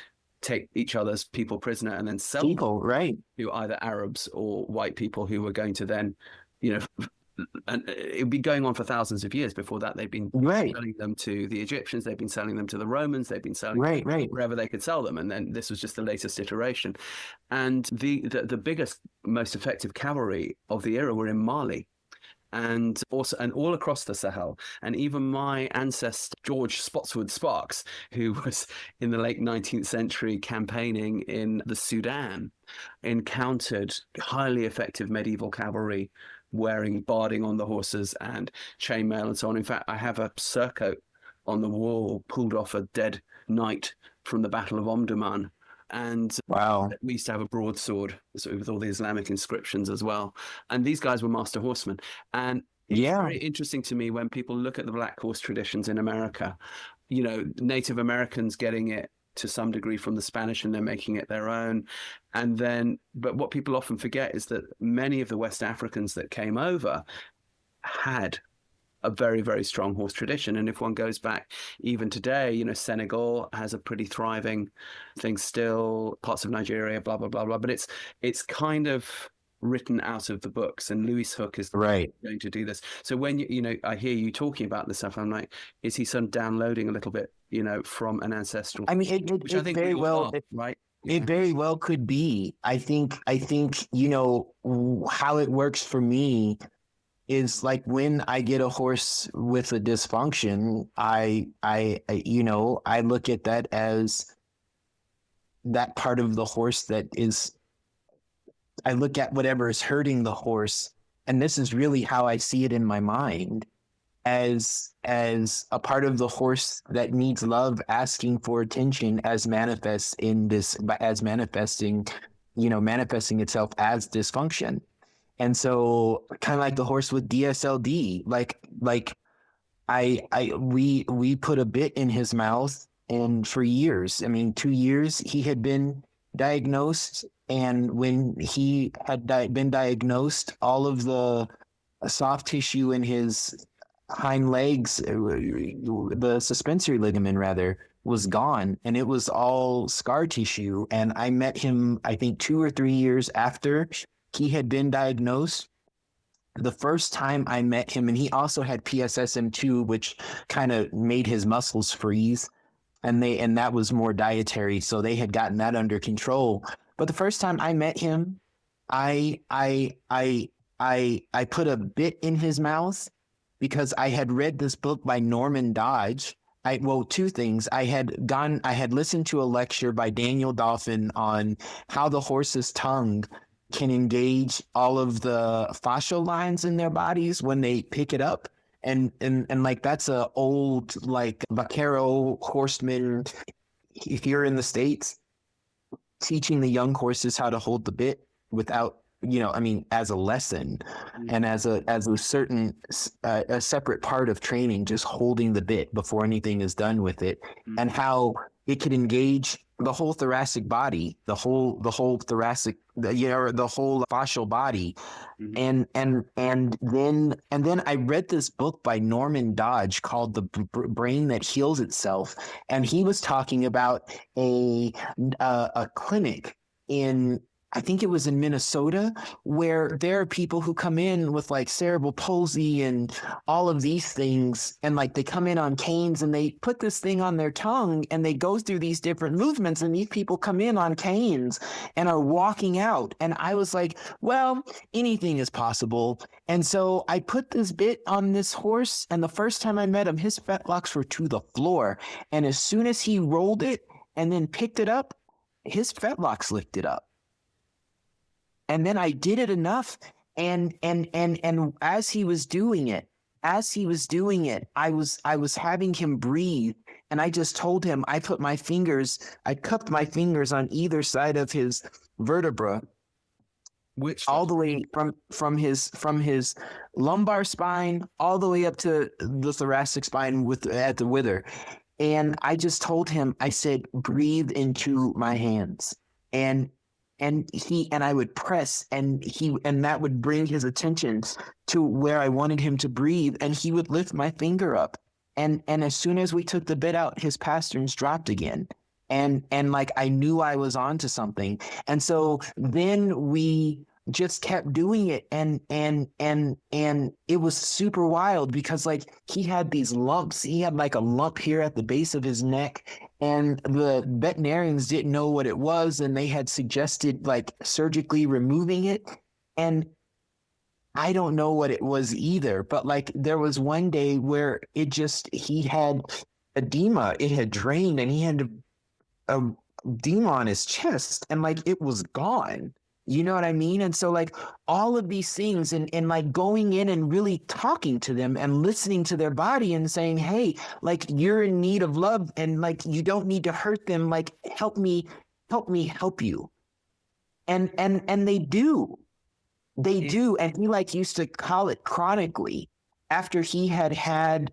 take each other's people prisoner and then sell them right, to either Arabs or white people who were going to then, and it would be going on for thousands of years. Before that, they'd been selling them to the Egyptians, they'd been selling them to the Romans, they'd been selling them wherever they could sell them. And then this was just the latest iteration. And the biggest, most effective cavalry of the era were in Mali. and also and all across the Sahel. And even my ancestor George Spotswood Sparks, who was in the late 19th century campaigning in the Sudan, encountered highly effective medieval cavalry wearing barding on the horses and chainmail and so on. In fact, I have a surcoat on the wall pulled off a dead knight from the Battle of Omdurman. And Wow. we used to have a broadsword with all the Islamic inscriptions as well. And these guys were master horsemen. And it's very interesting to me when people look at the black horse traditions in America, you know, Native Americans getting it to some degree from the Spanish and they're making it their own. And then, but what people often forget is that many of the West Africans that came over had a very, very strong horse tradition. And if one goes back even today, you know, Senegal has a pretty thriving thing still, parts of Nigeria, blah, blah, blah, blah. But it's kind of written out of the books, and Lewis Hook is going to do this. So when you know, I hear you talking about this stuff, I'm like, is he sort of downloading a little bit, you know, from an ancestral? I mean, it I think very well, right? It very well could be. I think, you know, how it works for me is like when I get a horse with a dysfunction, I you know, I look at that as that part of the horse that is, I look at whatever is hurting the horse. And this is really how I see it in my mind, as a part of the horse that needs love, asking for attention, as manifests in this, as manifesting, you know, manifesting itself as dysfunction. And so kind of like the horse with DSLD, we put a bit in his mouth, and for years, I mean, 2 years, he had been diagnosed. And when he had been diagnosed, all of the soft tissue in his hind legs, the suspensory ligament rather, was gone, and it was all scar tissue. And I met him, I think 2 or 3 years after he had been diagnosed. The first time I met him, and he also had PSSM2, which kind of made his muscles freeze, and that was more dietary, so they had gotten that under control. But the first time I met him, I put a bit in his mouth because I had read this book by Norman Dodge. Two things. I had listened to a lecture by Daniel Dolphin on how the horse's tongue can engage all of the fascial lines in their bodies when they pick it up. And like, that's a old, like, vaquero horseman here in the States, teaching the young horses how to hold the bit without, you know, I mean, as a lesson and as a certain, a separate part of training, just holding the bit before anything is done with it, and how it could engage the whole thoracic body, the whole thoracic, the whole fascial body. And then I read this book by Norman Dodge called The Brain That Heals Itself. And he was talking about a clinic in, I think it was in Minnesota, where there are people who come in with like cerebral palsy and all of these things. And like, they come in on canes and they put this thing on their tongue and they go through these different movements, and these people come in on canes and are walking out. And I was like, well, anything is possible. And so I put this bit on this horse, and the first time I met him, his fetlocks were to the floor. And as soon as he rolled it and then picked it up, his fetlocks lifted up. And then I did it enough, and as he was doing it, I was having him breathe, and I just told him, I cupped my fingers on either side of his vertebra, which all the way from his lumbar spine all the way up to the thoracic spine at the wither. And I just told him, I said, breathe into my hands. And I would press, and that would bring his attention to where I wanted him to breathe, and he would lift my finger up. And as soon as we took the bit out, his pasterns dropped again. And like, I knew I was onto something. And so then we just kept doing it, and it was super wild, because like, he had these lumps. He had like a lump here at the base of his neck, and the veterinarians didn't know what it was, and they had suggested like surgically removing it. And I don't know what it was either, but like there was one day where he had edema, it had drained, and he had a edema on his chest, and like it was gone. You know what I mean? And so like all of these things, and like going in and really talking to them and listening to their body and saying, hey, like you're in need of love, and like you don't need to hurt them. Like help me help you. And they do. They do. And he like used to call it chronically after he had a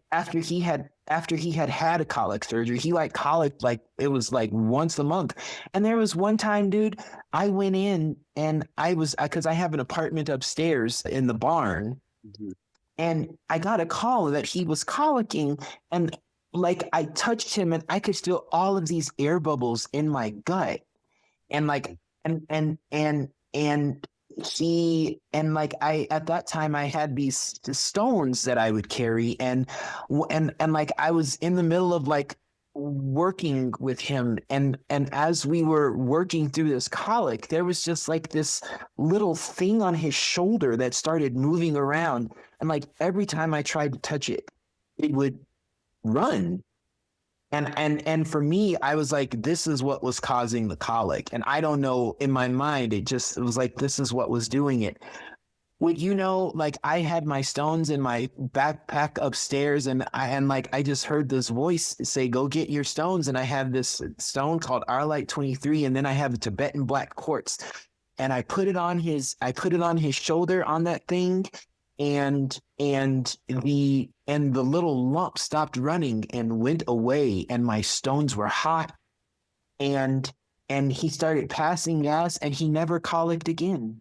colic surgery. He like colic, like it was like once a month. And there was one time, dude, I went in and because I have an apartment upstairs in the barn, and I got a call that he was colicking, and like I touched him and I could feel all of these air bubbles in my gut. And like, I at that time I had these stones that I would carry, and like I was in the middle of like working with him, and as we were working through this colic, there was just like this little thing on his shoulder that started moving around, and like every time I tried to touch it, it would run. And for me, I was like, this is what was causing the colic. And I don't know, in my mind, it was like, this is what was doing it. Would you know, like I had my stones in my backpack upstairs, and I just heard this voice say, go get your stones. And I have this stone called Arlite 23, and then I have a Tibetan black quartz. And I put it on his shoulder on that thing, and the little lump stopped running and went away, and my stones were hot, and he started passing gas, and he never colicked again.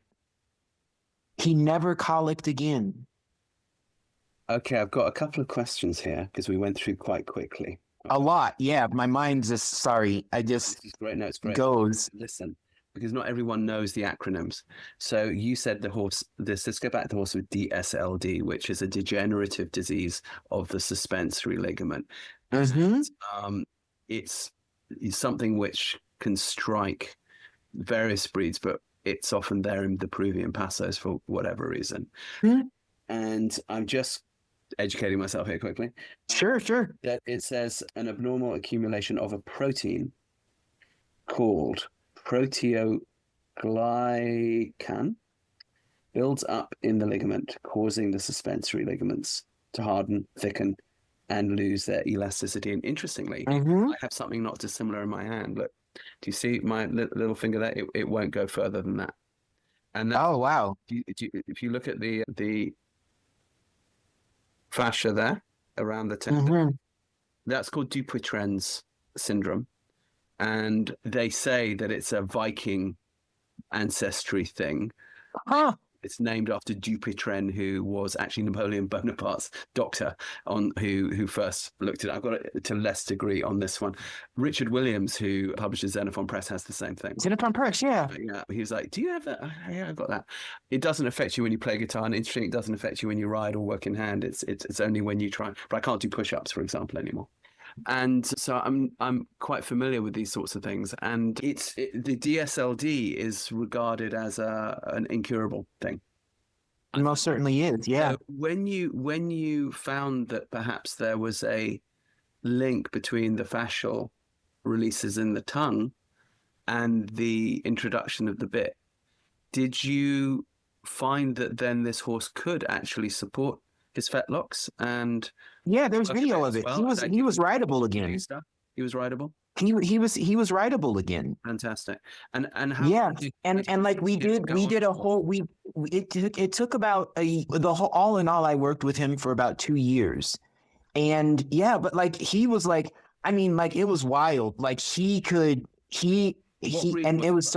Okay, I've got a couple of questions here because we went through quite quickly. A lot, yeah. My mind's just sorry. This is great. No, it's great. Goes. Listen, because not everyone knows the acronyms. So you said let's go back to the horse with DSLD, which is a degenerative disease of the suspensory ligament. Mm-hmm. It's something which can strike various breeds, but it's often there in the Peruvian Pasos for whatever reason. Mm-hmm. And I'm just educating myself here quickly. Sure. That it says an abnormal accumulation of a protein called proteoglycan builds up in the ligament, causing the suspensory ligaments to harden, thicken, and lose their elasticity. And interestingly, I have something not dissimilar in my hand. Look, do you see my little finger there? It won't go further than that. And oh wow! If you look at the fascia there around the tendon, that's called Dupuytren's syndrome. And they say that it's a Viking ancestry thing. It's named after Dupuytren, who was actually Napoleon Bonaparte's doctor, who first looked at it. I've got it to less degree on this one. Richard Williams, who publishes Xenophon Press, has the same thing. Xenophon Press, yeah. He was like, do you have that? Yeah, I've got that. It doesn't affect you when you play guitar, and interesting, it doesn't affect you when you ride or work in hand. It's only when you try. But I can't do push-ups, for example, anymore. And so I'm quite familiar with these sorts of things, and the DSLD is regarded as an incurable thing. It most certainly is, yeah. So when you found that perhaps there was a link between the fascial releases in the tongue and the introduction of the bit, did you find that then this horse could actually support his fetlocks? And yeah, there's video of it. Well. He was rideable again. He was rideable. He was rideable again. Fantastic. And how? Yeah, and like we did a whole it took about all in all I worked with him for about 2 years, and yeah, but like he was like, I mean, like it was wild. Like and it was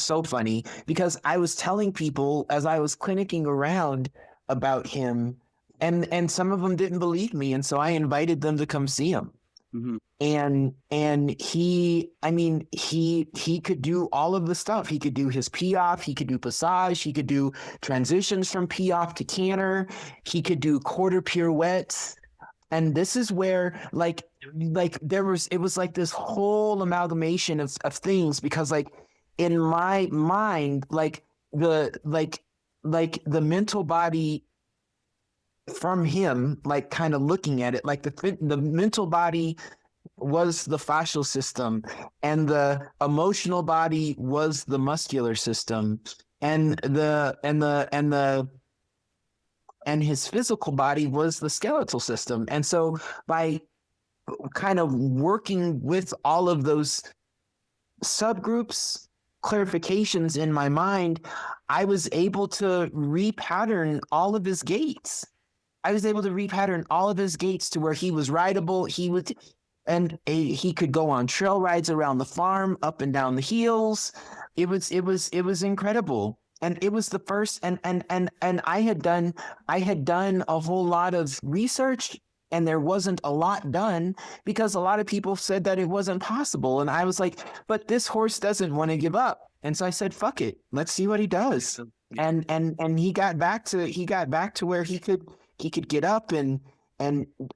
so funny because I was telling people as I was clinicking around about him. And some of them didn't believe me, and so I invited them to come see him. Mm-hmm. And he could do all of the stuff. He could do his piaffe, he could do passage, he could do transitions from piaffe to canter, he could do quarter pirouettes. And this is where it was like this whole amalgamation of things, because like in my mind, like the mental body from him, like kind of looking at it, like the mental body was the fascial system, and the emotional body was the muscular system, and his physical body was the skeletal system. And so by kind of working with all of those subgroups, clarifications in my mind, I was able to repattern all of his gaits. I was able to repattern all of his gaits to where he was rideable. He could go on trail rides around the farm, up and down the hills. It was incredible. And it was the first, and I had done a whole lot of research, and there wasn't a lot done because a lot of people said that it wasn't possible. And I was like, but this horse doesn't want to give up. And so I said, fuck it. Let's see what he does. And he got back to where he could get up and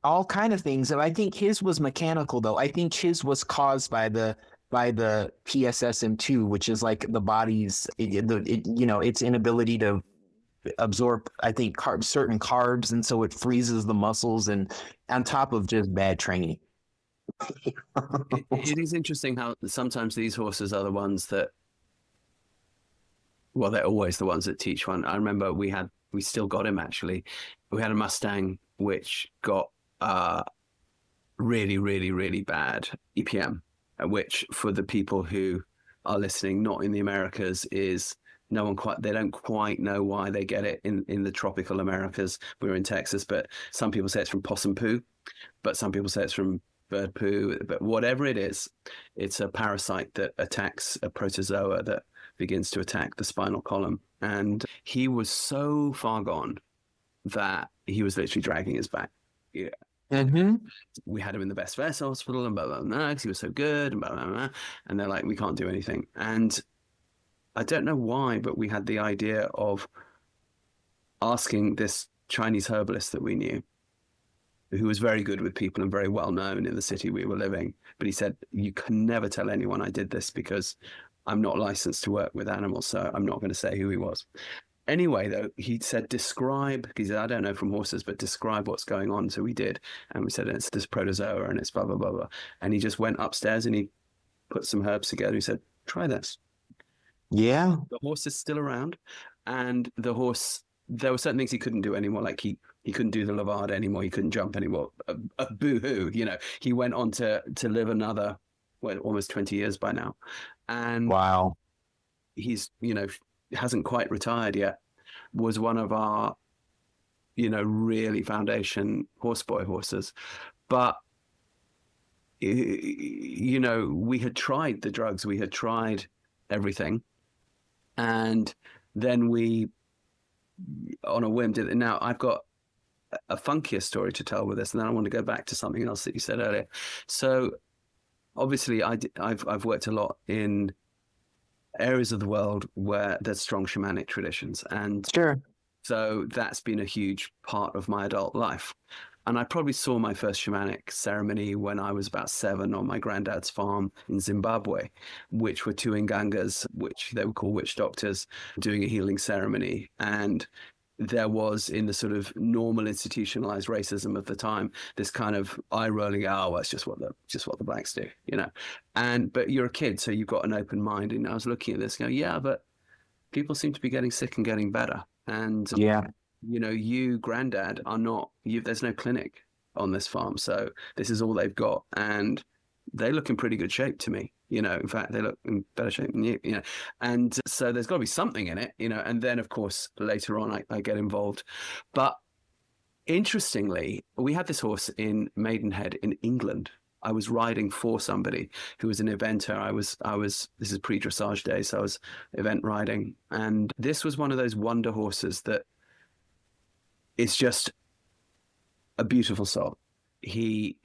all kind of things. And I think his was mechanical though. I think his was caused by the PSSM2, which is like the body's, its inability to absorb, I think, certain carbs, and so it freezes the muscles, and on top of just bad training. It is interesting how sometimes these horses are the ones that, well, they're always the ones that teach one. I remember we still got him actually. We had a Mustang which got really, really, really bad EPM, which for the people who are listening, not in the Americas, is they don't quite know why they get it in the tropical Americas. We're in Texas, but some people say it's from possum poo, but some people say it's from bird poo. But whatever it is, it's a parasite that attacks a protozoa that begins to attack the spinal column. And he was so far gone that he was literally dragging his back. Yeah. Mm-hmm. We had him in the best vet hospital and blah, blah, blah, because he was so good and blah, blah, blah. And they're like, we can't do anything. And I don't know why, but we had the idea of asking this Chinese herbalist that we knew, who was very good with people and very well known in the city we were living. But he said, you can never tell anyone I did this because I'm not licensed to work with animals, so I'm not going to say who he was. Anyway, though, he said, describe, he said, I don't know from horses, but describe what's going on. So we did. And we said, it's this protozoa and it's blah, blah, blah, blah. And he just went upstairs and he put some herbs together. He said, try this. Yeah. The horse is still around, and the horse, there were certain things he couldn't do anymore. Like he couldn't do the levada anymore. He couldn't jump anymore. A boo-hoo, he went on to live another, almost 20 years by now. And wow, he's, hasn't quite retired yet, was one of our, really foundation horseboy horses. But, we had tried the drugs, we had tried everything. And then we, on a whim, did it. Now, I've got a funkier story to tell with this, and then I want to go back to something else that you said earlier. So, obviously, I've worked a lot in areas of the world where there's strong shamanic traditions, and sure. So that's been a huge part of my adult life. And I probably saw my first shamanic ceremony when I was about 7 on my granddad's farm in Zimbabwe, which were 2 Ngangas, which they would call witch doctors, doing a healing ceremony. And there was, in the sort of normal institutionalized racism of the time, this kind of eye rolling, oh, well, it's just what the blacks do, but you're a kid, so you've got an open mind. And I was looking at this going, yeah, but people seem to be getting sick and getting better. And yeah, you, granddad, are not, there's no clinic on this farm. So this is all they've got. And they look in pretty good shape to me. In fact, they look in better shape than you, and so there's got to be something in it, and then, of course, later on, I get involved. But interestingly, we had this horse in Maidenhead in England. I was riding for somebody who was an eventer. I was, this is pre-dressage day, so I was event riding. And this was one of those wonder horses that is just a beautiful soul. He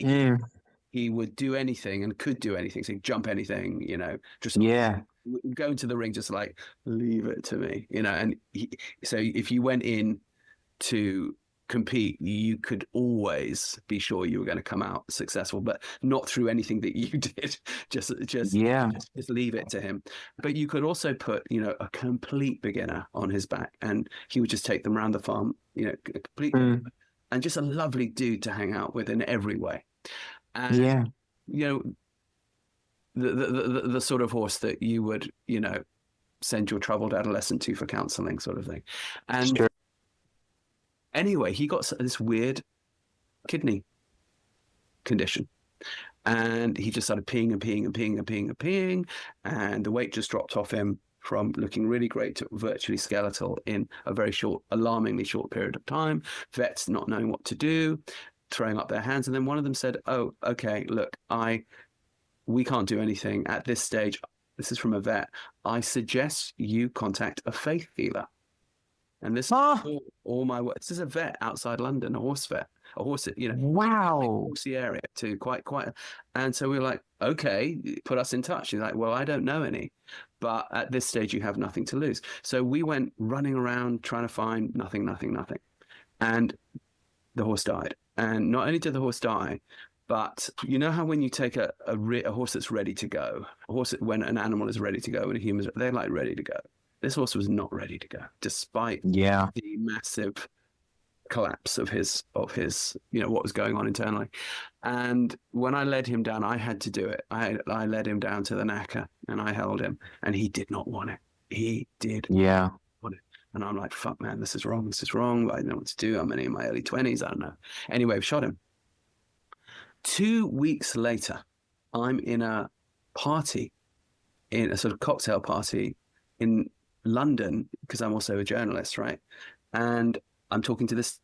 would do anything and could do anything. So he'd jump anything, just go into the ring, just like, leave it to me, and so if you went in to compete, you could always be sure you were going to come out successful, but not through anything that you did. Just leave it to him. But you could also put, a complete beginner on his back, and he would just take them around the farm, completely, and just a lovely dude to hang out with in every way. And, the sort of horse that you would, send your troubled adolescent to for counseling, sort of thing. And anyway, he got this weird kidney condition, and he just started peeing and peeing and peeing and peeing and peeing, and the weight just dropped off him from looking really great to virtually skeletal in a very short, alarmingly short period of time. Vets not knowing what to do, throwing up their hands, and then one of them said, "Oh, okay, look, we can't do anything at this stage." This is from a vet. "I suggest you contact a faith healer." And this all my work. This is a vet outside London, a horse vet, a horse, wow, horsey area too, quite. And so we were like, okay, put us in touch. He's like, well, I don't know any, but at this stage you have nothing to lose. So we went running around trying to find nothing. And the horse died. And not only did the horse die, but you know how when you take a horse that's ready to go, when an animal is ready to go, and a human, they're like ready to go. This horse was not ready to go, despite the massive collapse of his, what was going on internally. And when I led him down, I had to do it. I led him down to the knacker, and I held him, and he did not want it. He did not want it. And I'm like, fuck, man, this is wrong. I don't know what to do. I'm in my early 20s. I don't know. Anyway, we shot him. 2 weeks later, I'm in a party, in a sort of cocktail party in London, because I'm also a journalist, right? And I'm talking to this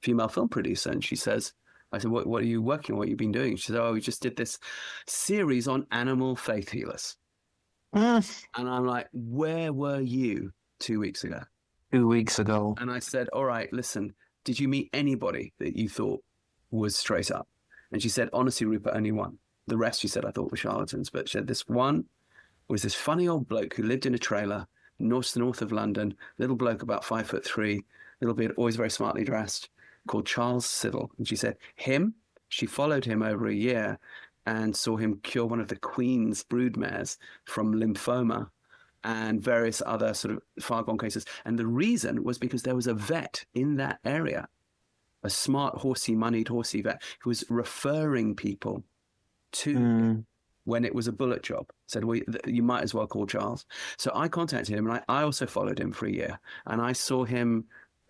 female film producer, and she says, I said, what are you working on? What have you been doing? She said, oh, we just did this series on animal faith healers. And I'm like, where were you 2 weeks ago? 2 weeks ago. And I said, all right, listen, did you meet anybody that you thought was straight up? And she said, honestly, Rupert, only one. The rest, she said, I thought were charlatans. But she said, this one was this funny old bloke who lived in a trailer north of London, little bloke about 5'3", little bit, always very smartly dressed, called Charles Siddle. And she said, she followed him over a year and saw him cure one of the Queen's broodmares from lymphoma and various other sort of far-gone cases. And the reason was because there was a vet in that area, a smart, moneyed horsey vet, who was referring people to when it was a bullet job. Said, well, you might as well call Charles. So I contacted him, and I also followed him for a year. And I saw him,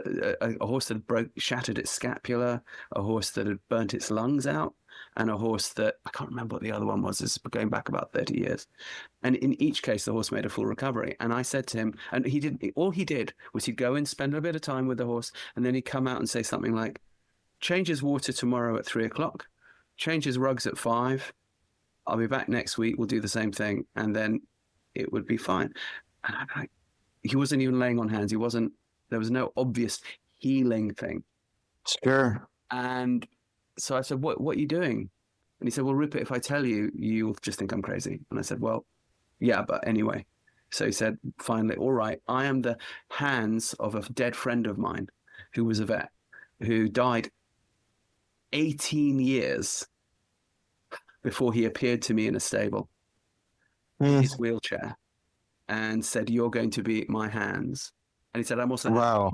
a horse that had shattered its scapula, a horse that had burnt its lungs out, and a horse that, I can't remember what the other one was, this is going back about 30 years. And in each case, the horse made a full recovery. And I said to him, and all he did was he'd go and spend a bit of time with the horse, and then he'd come out and say something like, change his water tomorrow at 3:00, change his rugs at 5. I'll be back next week. We'll do the same thing. And then it would be fine. And I'm like, he wasn't even laying on hands. There was no obvious healing thing. Sure. And so I said, what are you doing? And he said, well, Rupert, if I tell you, you'll just think I'm crazy. And I said, well, yeah, but anyway. So he said, finally, all right, I am the hands of a dead friend of mine who was a vet, who died 18 years before he appeared to me in a stable in his wheelchair and said, you're going to be my hands. And he said, I'm also... Wow.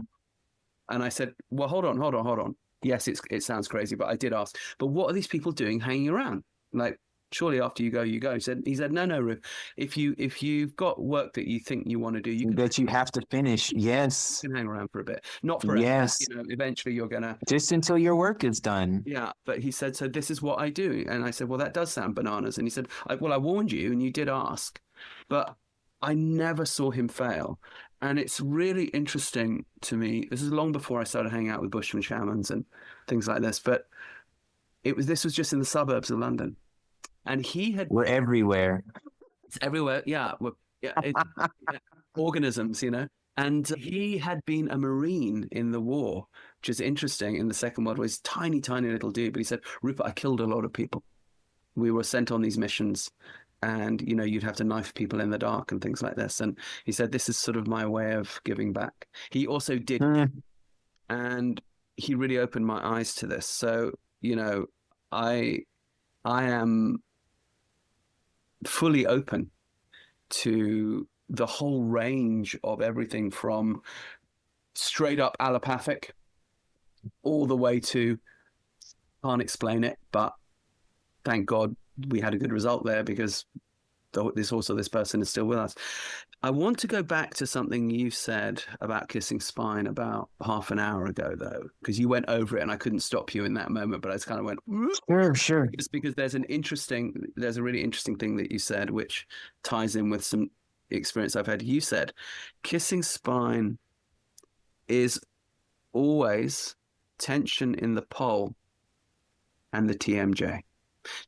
And I said, well, hold on. Yes, it sounds crazy, but I did ask, but what are these people doing hanging around? Like, surely after you go, you go. He said, no, Ruth, if you've got work that you think you want to do, you have to finish. Yes. You can hang around for a bit. Not forever. Yes. Eventually you're going to... Just until your work is done. Yeah. But he said, so this is what I do. And I said, well, that does sound bananas. And he said, well, I warned you and you did ask, but I never saw him fail. And it's really interesting to me. This is long before I started hanging out with Bushman shamans and things like this, but this was just in the suburbs of London. And we're everywhere. It's everywhere. Yeah. Organisms, And he had been a Marine in the war, which is interesting. In the Second World War, he's tiny, tiny little dude. But he said, Rupert, I killed a lot of people. We were sent on these missions and, you'd have to knife people in the dark and things like this. And he said, this is sort of my way of giving back. He also did. And he really opened my eyes to this. So, I am fully open to the whole range of everything from straight up allopathic all the way to can't explain it, but thank God we had a good result there because this person is still with us. I want to go back to something you said about kissing spine about half an hour ago, though, because you went over it and I couldn't stop you in that moment, but I just kind of went, Sure. Just because there's a really interesting thing that you said, which ties in with some experience I've had. You said kissing spine is always tension in the pole and the TMJ.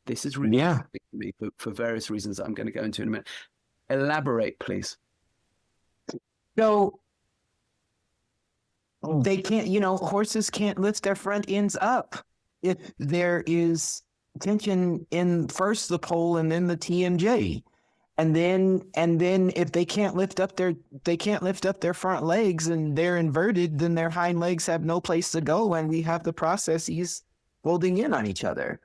This is really interesting to me for various reasons that I'm going to go into in a minute. Elaborate, please. So they can't, horses can't lift their front ends up if there is tension in first the pole and then the TMJ. And then if they can't lift up their front legs and they're inverted, then their hind legs have no place to go, and we have the processes folding in on each other.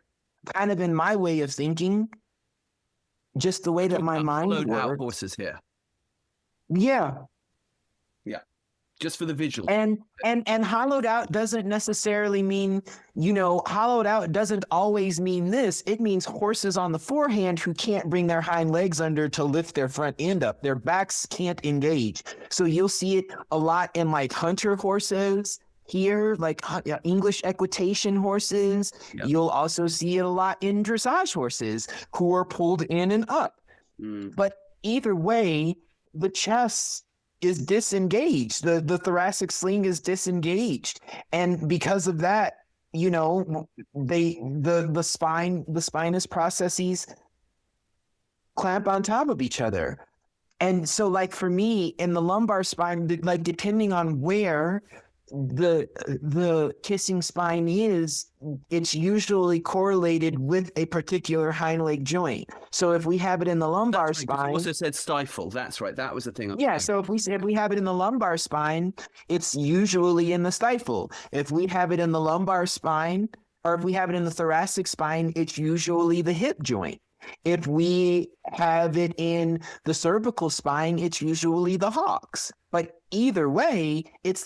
Kind of in my way of thinking, just the way that my mind works. Out horses here. Yeah. Just for the visual. And hollowed out doesn't necessarily mean, hollowed out doesn't always mean this. It means horses on the forehand who can't bring their hind legs under to lift their front end up. Their backs can't engage. So you'll see it a lot in like hunter horses here, like English equitation horses. Yep. You'll also see it a lot in dressage horses who are pulled in and up. But either way, the chest is disengaged. The thoracic sling is disengaged. And because of that, the spinous processes clamp on top of each other. And so like for me in the lumbar spine, like depending on where the kissing spine is, it's usually correlated with a particular hind leg joint. So if we have it in the lumbar spine, you also said stifle. That's right. That was the thing. So if we have it in the lumbar spine, it's usually in the stifle. If we have it in the lumbar spine, or if we have it in the thoracic spine, it's usually the hip joint. If we have it in the cervical spine, it's usually the hocks. But either way, it's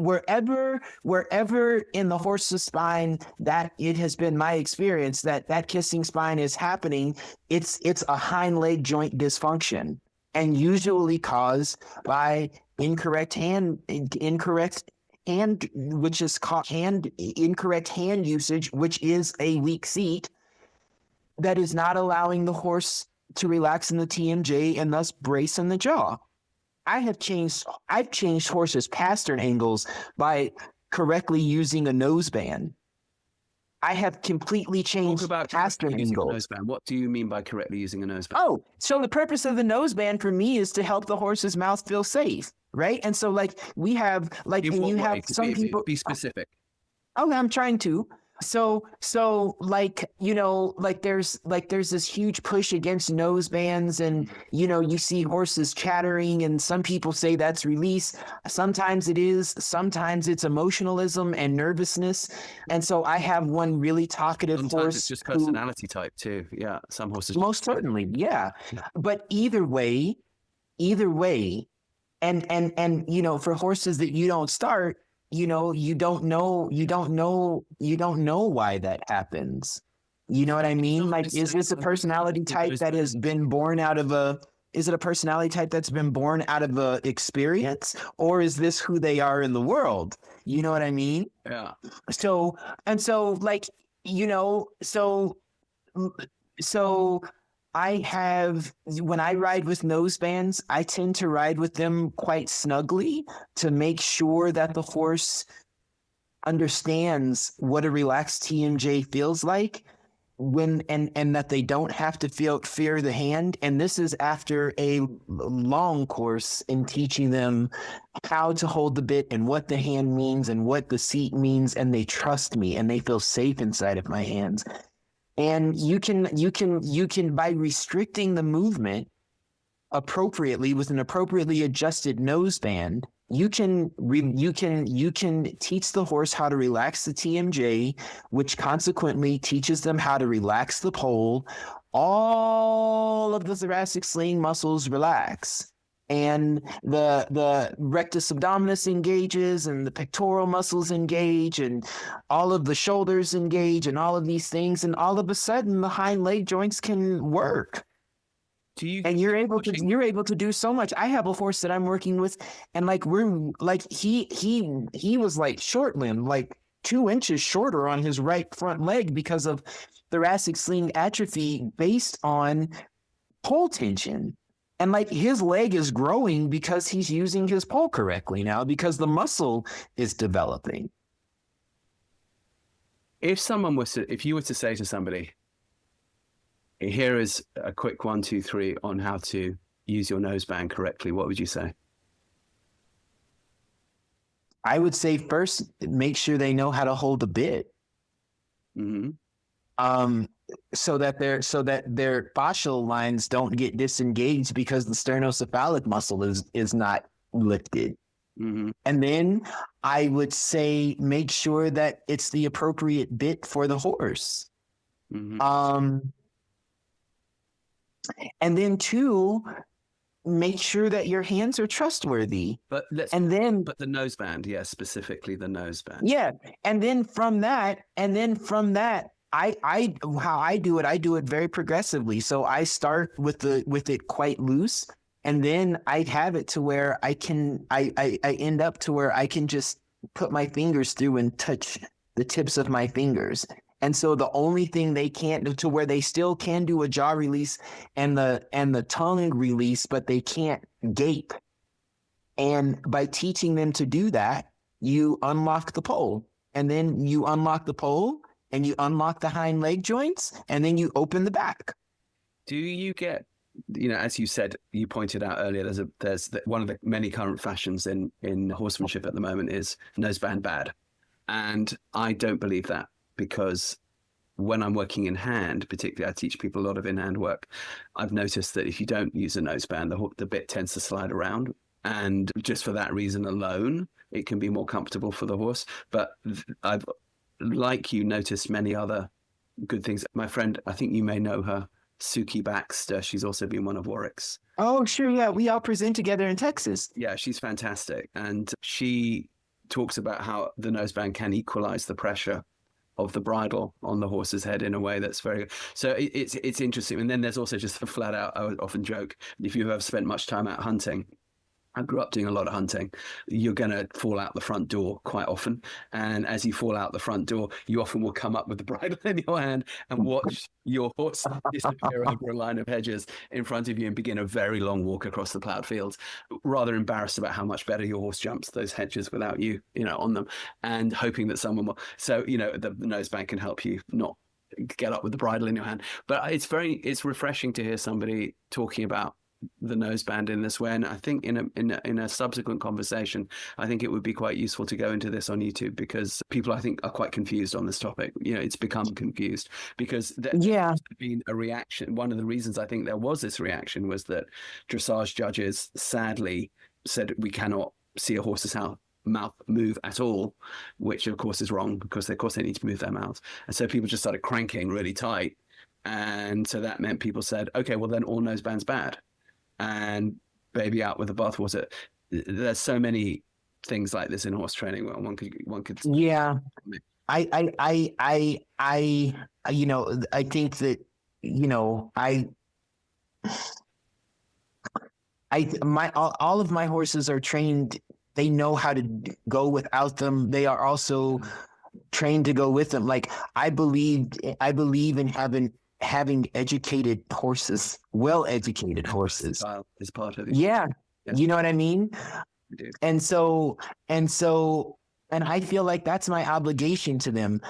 wherever in the horse's spine that it has been my experience that kissing spine is happening, it's a hind leg joint dysfunction, and usually caused by incorrect hand usage, which is a weak seat that is not allowing the horse to relax in the TMJ and thus brace in the jaw. I've changed horses' pastern angles by correctly using a noseband. I have completely changed pastern angles. What do you mean by correctly using a noseband? Oh, so the purpose of the noseband for me is to help the horse's mouth feel safe, right? And so like we have like, and you have some people. Be specific. Oh, I'm trying to. So like, there's this huge push against nosebands, and, you see horses chattering, and some people say that's release. Sometimes it is, sometimes it's emotionalism and nervousness. And so I have one really talkative sometimes horse. It's just personality type too. Yeah. Some horses. Most certainly. Yeah. But either way, and, for horses that you don't start, you don't know why that happens. You know what I mean? Like, is this a personality type that has been born out of a experience, or is this who they are in the world? You know what I mean? Yeah. So I have, when I ride with nosebands, I tend to ride with them quite snugly to make sure that the horse understands what a relaxed TMJ feels like and that they don't have to fear the hand. And this is after a long course in teaching them how to hold the bit and what the hand means and what the seat means. And they trust me and they feel safe inside of my hands. And you can by restricting the movement appropriately with an appropriately adjusted noseband, you can teach the horse how to relax the TMJ, which consequently teaches them how to relax the pole. All of the thoracic sling muscles relax, and the rectus abdominis engages, and the pectoral muscles engage, and all of the shoulders engage, and all of these things, and all of a sudden the hind leg joints can work. You're able to do so much. I have a horse that I'm working with, and like he was like short limbed, like 2 inches shorter on his right front leg because of thoracic sling atrophy based on pole tension. And like his leg is growing because he's using his pole correctly now, because the muscle is developing. If you were to say to somebody, here is a quick 1, 2, 3 on how to use your noseband correctly, what would you say? I would say first, make sure they know how to hold a bit. Mm-hmm. So that their fascial lines don't get disengaged because the sternocephalic muscle is not lifted. Mm-hmm. And then I would say make sure that it's the appropriate bit for the horse. Mm-hmm. And then 2, make sure that your hands are trustworthy. But the noseband, yeah, specifically the noseband. Yeah. And then from that, how I do it very progressively. So I start with it quite loose, and then I have it to where I end up to where I can just put my fingers through and touch the tips of my fingers. And so the only thing they can't do, to where they still can do a jaw release and the tongue release, but they can't gape. And by teaching them to do that, you unlock the pole, and then you unlock the pole, and you unlock the hind leg joints, and then you open the back. Do you get, as you said, you pointed out earlier, there's one of the many current fashions in horsemanship at the moment is noseband bad. And I don't believe that, because when I'm working in hand, particularly I teach people a lot of in-hand work, I've noticed that if you don't use a noseband, the bit tends to slide around. And just for that reason alone, it can be more comfortable for the horse. But I've, like you, noticed many other good things. My friend, I think you may know her, Suki Baxter. She's also been one of Warwick's. Oh, sure. Yeah. We all present together in Texas. Yeah, she's fantastic. And she talks about how the noseband can equalize the pressure of the bridle on the horse's head in a way that's very good. So it's interesting. And then there's also just a flat out, I would often joke, if you've ever spent much time out hunting, I grew up doing a lot of hunting, you're going to fall out the front door quite often. And as you fall out the front door, you often will come up with the bridle in your hand and watch your horse disappear over a line of hedges in front of you and begin a very long walk across the plowed fields, rather embarrassed about how much better your horse jumps those hedges without you, on them, and hoping that someone will. So, the noseband can help you not get up with the bridle in your hand. But it's refreshing to hear somebody talking about the noseband in this way, and I think in a subsequent conversation, I think it would be quite useful to go into this on YouTube, because people, I think, are quite confused on this topic. It's become confused because there's been a reaction. One of the reasons I think there was this reaction was that dressage judges sadly said we cannot see a horse's mouth move at all, which of course is wrong, because of course they need to move their mouths, and so people just started cranking really tight, and so that meant people said, okay, well then all nosebands bad. And baby out with the bathwater. There's so many things like this in horse training where one could. Yeah, I think that all of my horses are trained. They know how to go without them. They are also trained to go with them. Like I believe in having educated horses, well-educated horses. Is part of it. Yeah. Yes. You know what I mean? I do. And I feel like that's my obligation to them.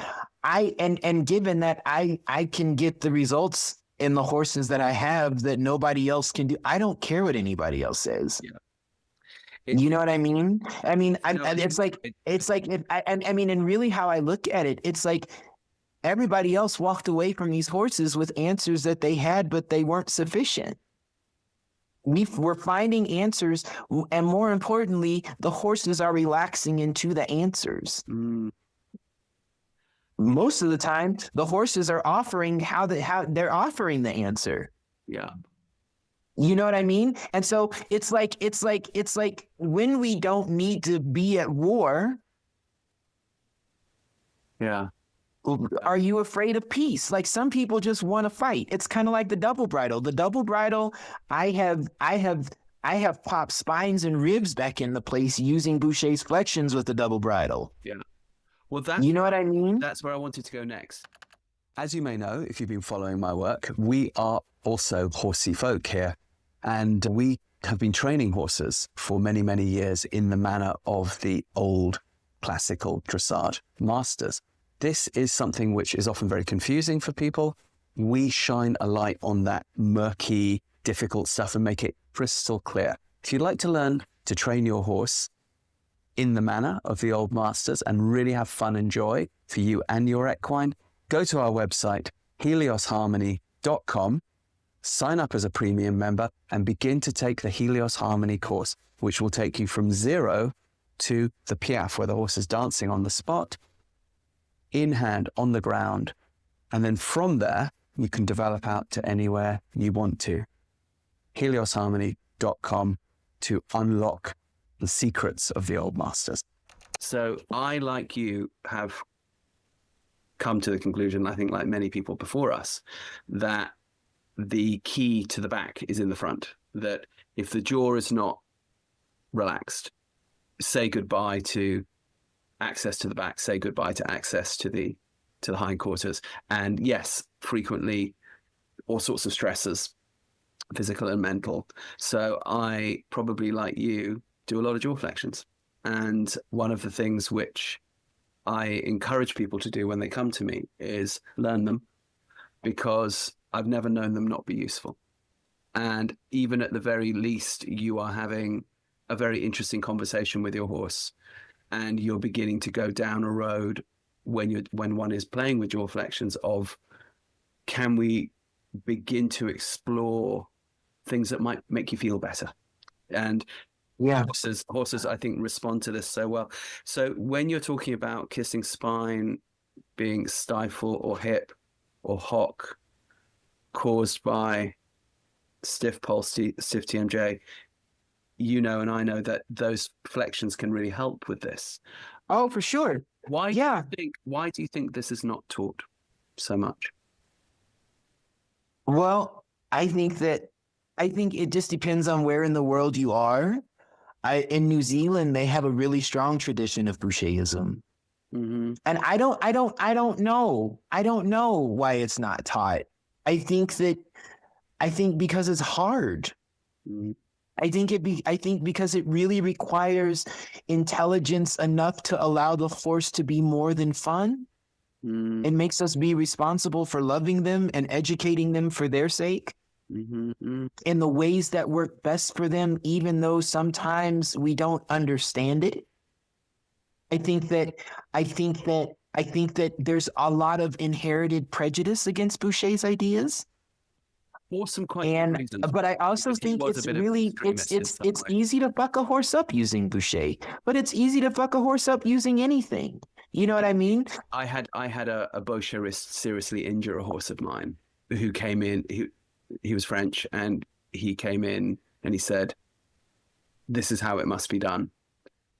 And given that I can get the results in the horses that I have that nobody else can do, I don't care what anybody else says. Yeah. You know what I mean? I mean, and really how I look at it, it's like, everybody else walked away from these horses with answers that they had, but they weren't sufficient. We're finding answers, and more importantly, the horses are relaxing into the answers. Most of the time, the horses are offering how they're offering the answer. Yeah. You know what I mean? And so it's like when we don't need to be at war. Yeah. Are you afraid of peace? Like, some people just want to fight. It's kind of like the double bridle. The double bridle, I have popped spines and ribs back into place using Boucher's flexions with the double bridle. Yeah. Well, that's, you know what I mean? That's where I wanted to go next. As you may know, if you've been following my work, we are also horsey folk here. And we have been training horses for many, many years in the manner of the old classical dressage masters. This is something which is often very confusing for people. We shine a light on that murky, difficult stuff and make it crystal clear. If you'd like to learn to train your horse in the manner of the old masters and really have fun and joy for you and your equine, go to our website, heliosharmony.com, sign up as a premium member and begin to take the Helios Harmony course, which will take you from 0 to the piaffe, where the horse is dancing on the spot, in hand, on the ground. And then from there, you can develop out to anywhere you want to. heliosharmony.com to unlock the secrets of the old masters. So I, like you, have come to the conclusion, I think like many people before us, that the key to the back is in the front. That if the jaw is not relaxed, say goodbye to access to the back, say goodbye to access to the hindquarters. And yes, frequently all sorts of stresses, physical and mental. So I probably, like you, do a lot of jaw flexions. And one of the things which I encourage people to do when they come to me is learn them, because I've never known them not be useful. And even at the very least, you are having a very interesting conversation with your horse, and you're beginning to go down a road when one is playing with jaw flexions of, can we begin to explore things that might make you feel better? And yeah, horses, I think, respond to this so well. So when you're talking about kissing spine being stifle or hip or hock caused by stiff pulse, stiff TMJ, you know, and I know that those flexions can really help with this. Oh, for sure. Why do you think this is not taught so much? Well, I think it just depends on where in the world you are. In New Zealand, they have a really strong tradition of Boucherism. Mm-hmm. And I don't know why it's not taught. I think because it's hard. Mm-hmm. I think because it really requires intelligence enough to allow the horse to be more than fun. Mm-hmm. It makes us be responsible for loving them and educating them for their sake. Mm-hmm. In the ways that work best for them, even though sometimes we don't understand it. I think that there's a lot of inherited prejudice against Boucher's ideas. For some quite good reasons. But I also think it's really it's easy to fuck a horse up using Boucher, but it's easy to fuck a horse up using anything. You know what I mean? I had a Baucherist seriously injure a horse of mine who came in. He was French, and he came in and he said, "This is how it must be done."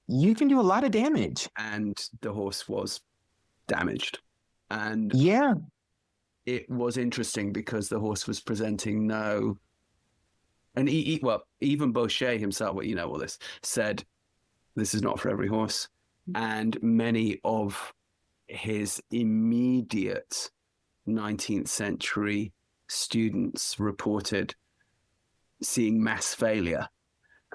You can do a lot of damage. And the horse was damaged. And yeah, it was interesting because the horse was presenting no. And even Baucher himself, well, you know all this, said, "This is not for every horse." And many of his immediate 19th century students reported seeing mass failure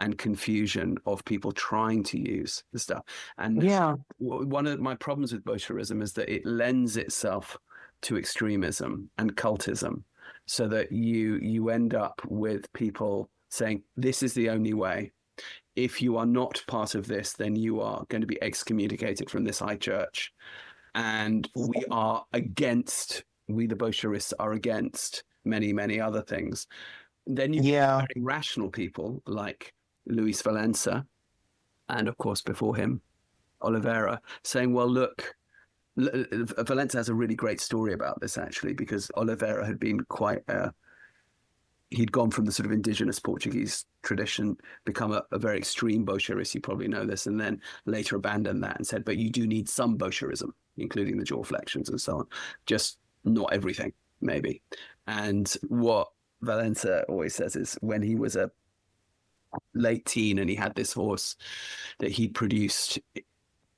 and confusion of people trying to use the stuff. And one of my problems with Baucherism is that it lends itself to extremism and cultism, so that you end up with people saying, this is the only way. If you are not part of this, then you are going to be excommunicated from this high church. And we the Baucherists are against many, many other things. Then you get very rational people like Luis Valença, and of course before him, Oliveira, saying, well, look, Valença has a really great story about this, actually, because Oliveira had been he'd gone from the sort of indigenous Portuguese tradition, become a very extreme Baucherist, you probably know this, and then later abandoned that and said, but you do need some Baucherism, including the jaw flexions and so on, just not everything, maybe. And what Valença always says is when he was a late teen and he had this horse that he produced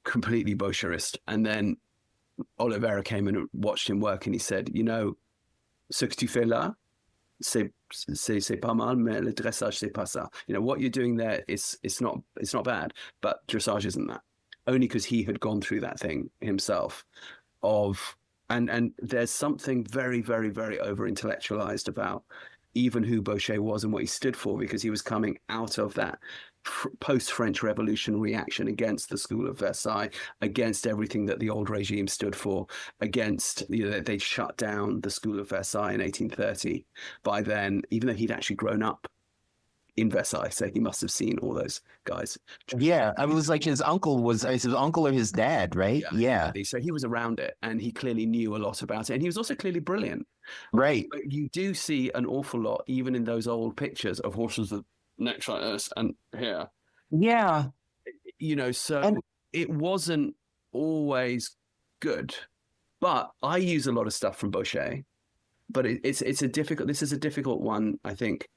completely Baucherist, and then Oliveira came and watched him work and he said, you know, ce que tu fais là, c'est pas mal, mais le dressage c'est pas ça. You know, what you're doing there is it's not bad, but dressage isn't that. Only because he had gone through that thing himself and there's something very, very, very over intellectualized about even who Baucher was and what he stood for, because he was coming out of that post-French Revolution reaction against the School of Versailles, against everything that the old regime stood for, against, you know, they'd shut down the School of Versailles in 1830. By then, even though he'd actually grown up in Versailles, so he must have seen all those guys. Yeah, I was like his uncle or his dad, right? Yeah. So he was around it, and he clearly knew a lot about it, and he was also clearly brilliant. Right. But you do see an awful lot, even in those old pictures, of horses with necks like this and here. Yeah. You know, so it wasn't always good. But I use a lot of stuff from Baucher. But this is a difficult one, I think,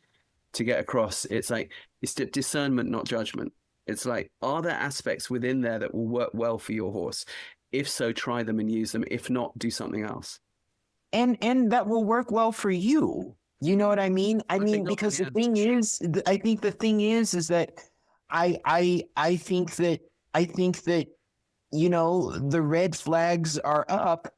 to get across. It's like, it's discernment, not judgment. It's like, are there aspects within there that will work well for your horse? If so, try them and use them. If not, do something else. And that will work well for you. You know what I mean? I mean, because the thing is, I think the thing is that I think that, you know, the red flags are up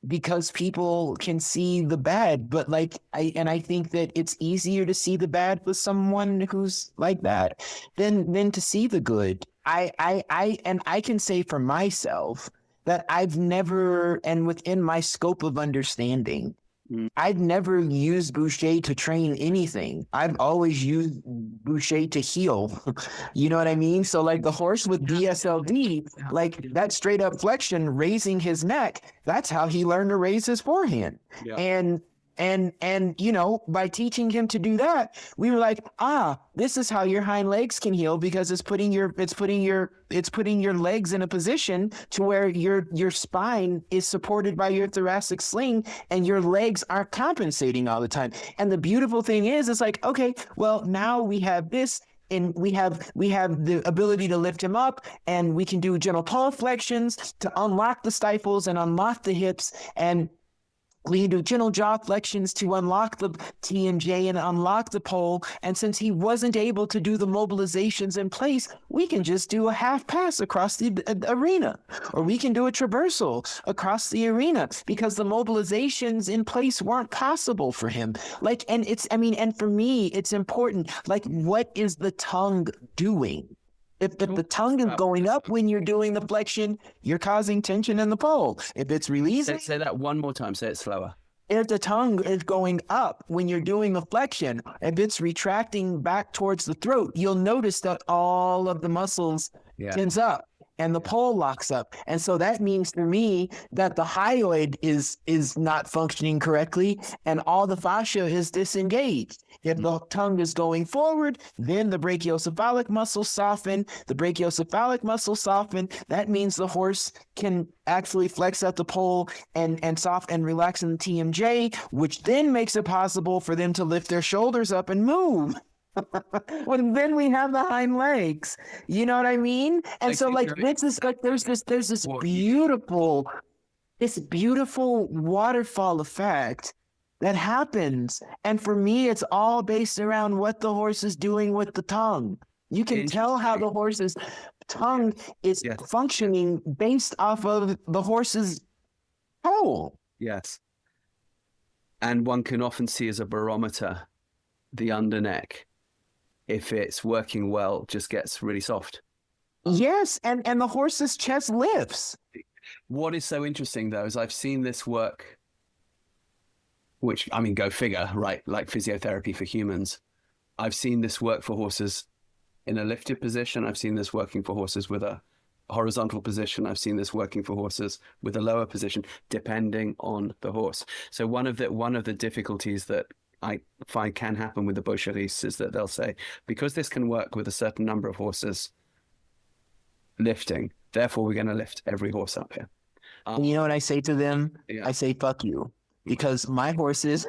because people can see the bad, but like, I think that it's easier to see the bad with someone who's like that than to see the good. I can say for myself that I've never, and within my scope of understanding, I've never used Baucher to train anything. I've always used Baucher to heal. You know what I mean? So like the horse with DSLD, like that straight up flexion, raising his neck, that's how he learned to raise his forehand. Yeah. And you know, by teaching him to do that, we were like, this is how your hind legs can heal, because it's putting your legs in a position to where your spine is supported by your thoracic sling and your legs aren't compensating all the time. And the beautiful thing is, it's like, okay, well, now we have this, and we have the ability to lift him up, and we can do gentle paw flexions to unlock the stifles and unlock the hips, and we can do gentle jaw flexions to unlock the TMJ and unlock the pole. And since he wasn't able to do the mobilizations in place, we can just do a half pass across the arena, or we can do a traversal across the arena, because the mobilizations in place weren't possible for him. Like, and for me, it's important. Like, what is the tongue doing? If the tongue is going up when you're doing the flexion, you're causing tension in the pole. If it's releasing... Say that one more time. Say it slower. If the tongue is going up when you're doing the flexion, if it's retracting back towards the throat, you'll notice that all of the muscles tense up and the pole locks up. And so that means to me that the hyoid is not functioning correctly and all the fascia is disengaged. If the tongue is going forward, then the brachiocephalic muscles soften. The brachiocephalic muscles soften. That means the horse can actually flex at the pole and soft and relax in the TMJ, which then makes it possible for them to lift their shoulders up and move. Well, then we have the hind legs. You know what I mean? And so like this is like there's this beautiful waterfall effect that happens. And for me, it's all based around what the horse is doing with the tongue. You can tell how the horse's tongue is functioning based off of the horse's pole. Yes. And one can often see as a barometer the underneck. If it's working well, just gets really soft. Yes, and the horse's chest lifts. What is so interesting, though, is I've seen this work which, I mean, go figure, right? Like physiotherapy for humans. I've seen this work for horses in a lifted position. I've seen this working for horses with a horizontal position. I've seen this working for horses with a lower position, depending on the horse. So one of the difficulties that I find can happen with the Baucheristes is that they'll say, because this can work with a certain number of horses lifting, therefore we're going to lift every horse up here. And you know what I say to them? Yeah. I say, fuck you. Because my horses,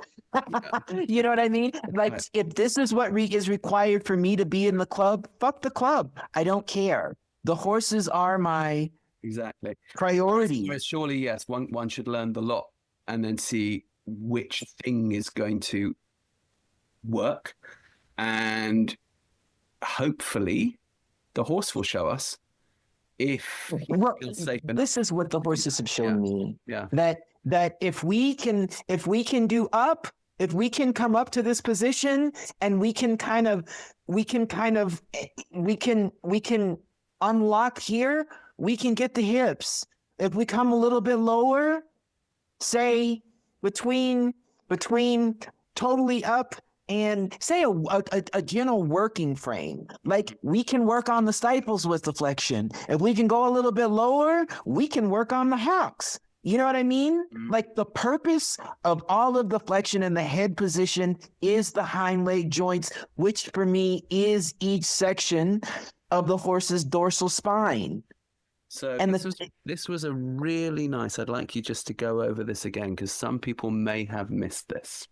you know what I mean? Like, if this is what is required for me to be in the club, fuck the club. I don't care. The horses are my priority. Whereas surely, yes, one should learn the lot and then see which thing is going to work. And hopefully the horse will show us if it's safe enough. This is what the horses have shown me. Yeah. That if we can do up, if we can come up to this position and we can unlock here, we can get the hips. If we come a little bit lower, say between totally up and say a general working frame, like we can work on the stifles with the flexion. If we can go a little bit lower, we can work on the hocks. You know what I mean? Like, the purpose of all of the flexion and the head position is the hind leg joints, which for me is each section of the horse's dorsal spine. So and this was a really nice, I'd like you just to go over this again, because some people may have missed this.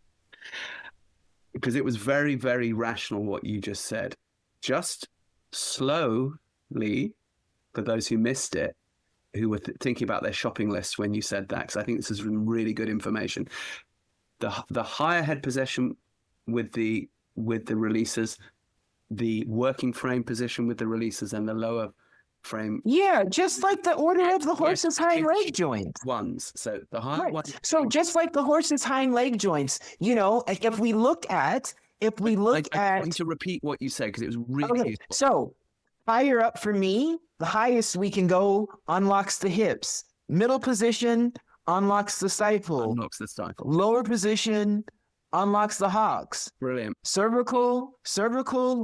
Because it was very, very rational what you just said. Just slowly, for those who missed it, who were thinking about their shopping list when you said that, because I think this is really good information. The higher head position with the releases, the working frame position with the releases, and the lower frame. Yeah, just like the order of the horse's hind leg joints. Ones. So the higher ones. So just like the horse's hind leg joints, you know, if we look at. I want to repeat what you said because it was really useful. So higher up for me, the highest we can go unlocks the hips. Middle position unlocks the stifle. Lower position unlocks the hocks. Brilliant. Cervical,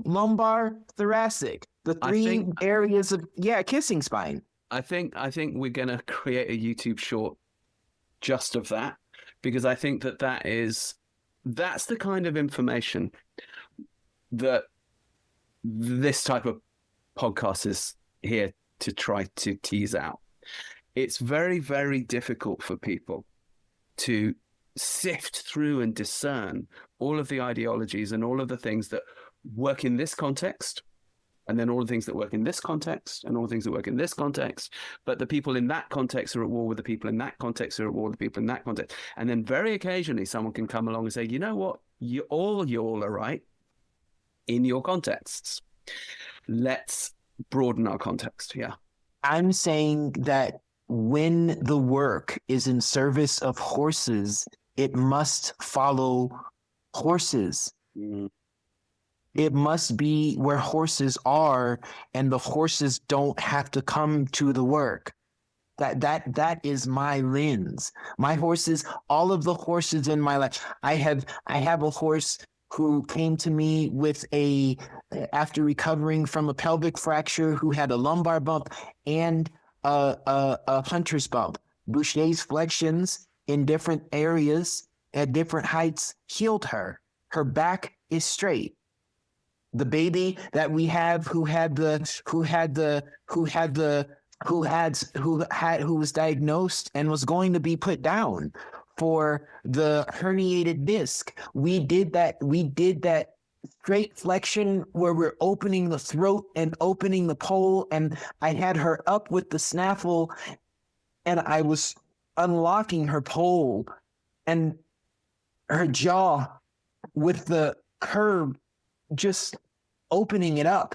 lumbar, thoracic. The three areas of kissing spine. I think we're going to create a YouTube short just of that, because I think that's the kind of information that this type of podcast is here to try to tease out. It's very, very difficult for people to sift through and discern all of the ideologies and all of the things that work in this context, and then all the things that work in this context, and all the things that work in this context. But the people in that context are at war with the people in that context, are at war with the people in that context. And then very occasionally someone can come along and say, you know what, you all are right in your contexts. Let's broaden our context. Yeah. I'm saying that when the work is in service of horses, it must follow horses. Mm. It must be where horses are, and the horses don't have to come to the work. That is my lens. My horses, all of the horses in my life. I have a horse who came to me after recovering from a pelvic fracture, who had a lumbar bump and a hunter's bump. Boucher's flexions in different areas at different heights healed her. Her back is straight. The baby that we have who was diagnosed and was going to be put down for the herniated disc. We did that straight flexion where we're opening the throat and opening the pole, and I had her up with the snaffle and I was unlocking her pole and her jaw with the curb, just opening it up,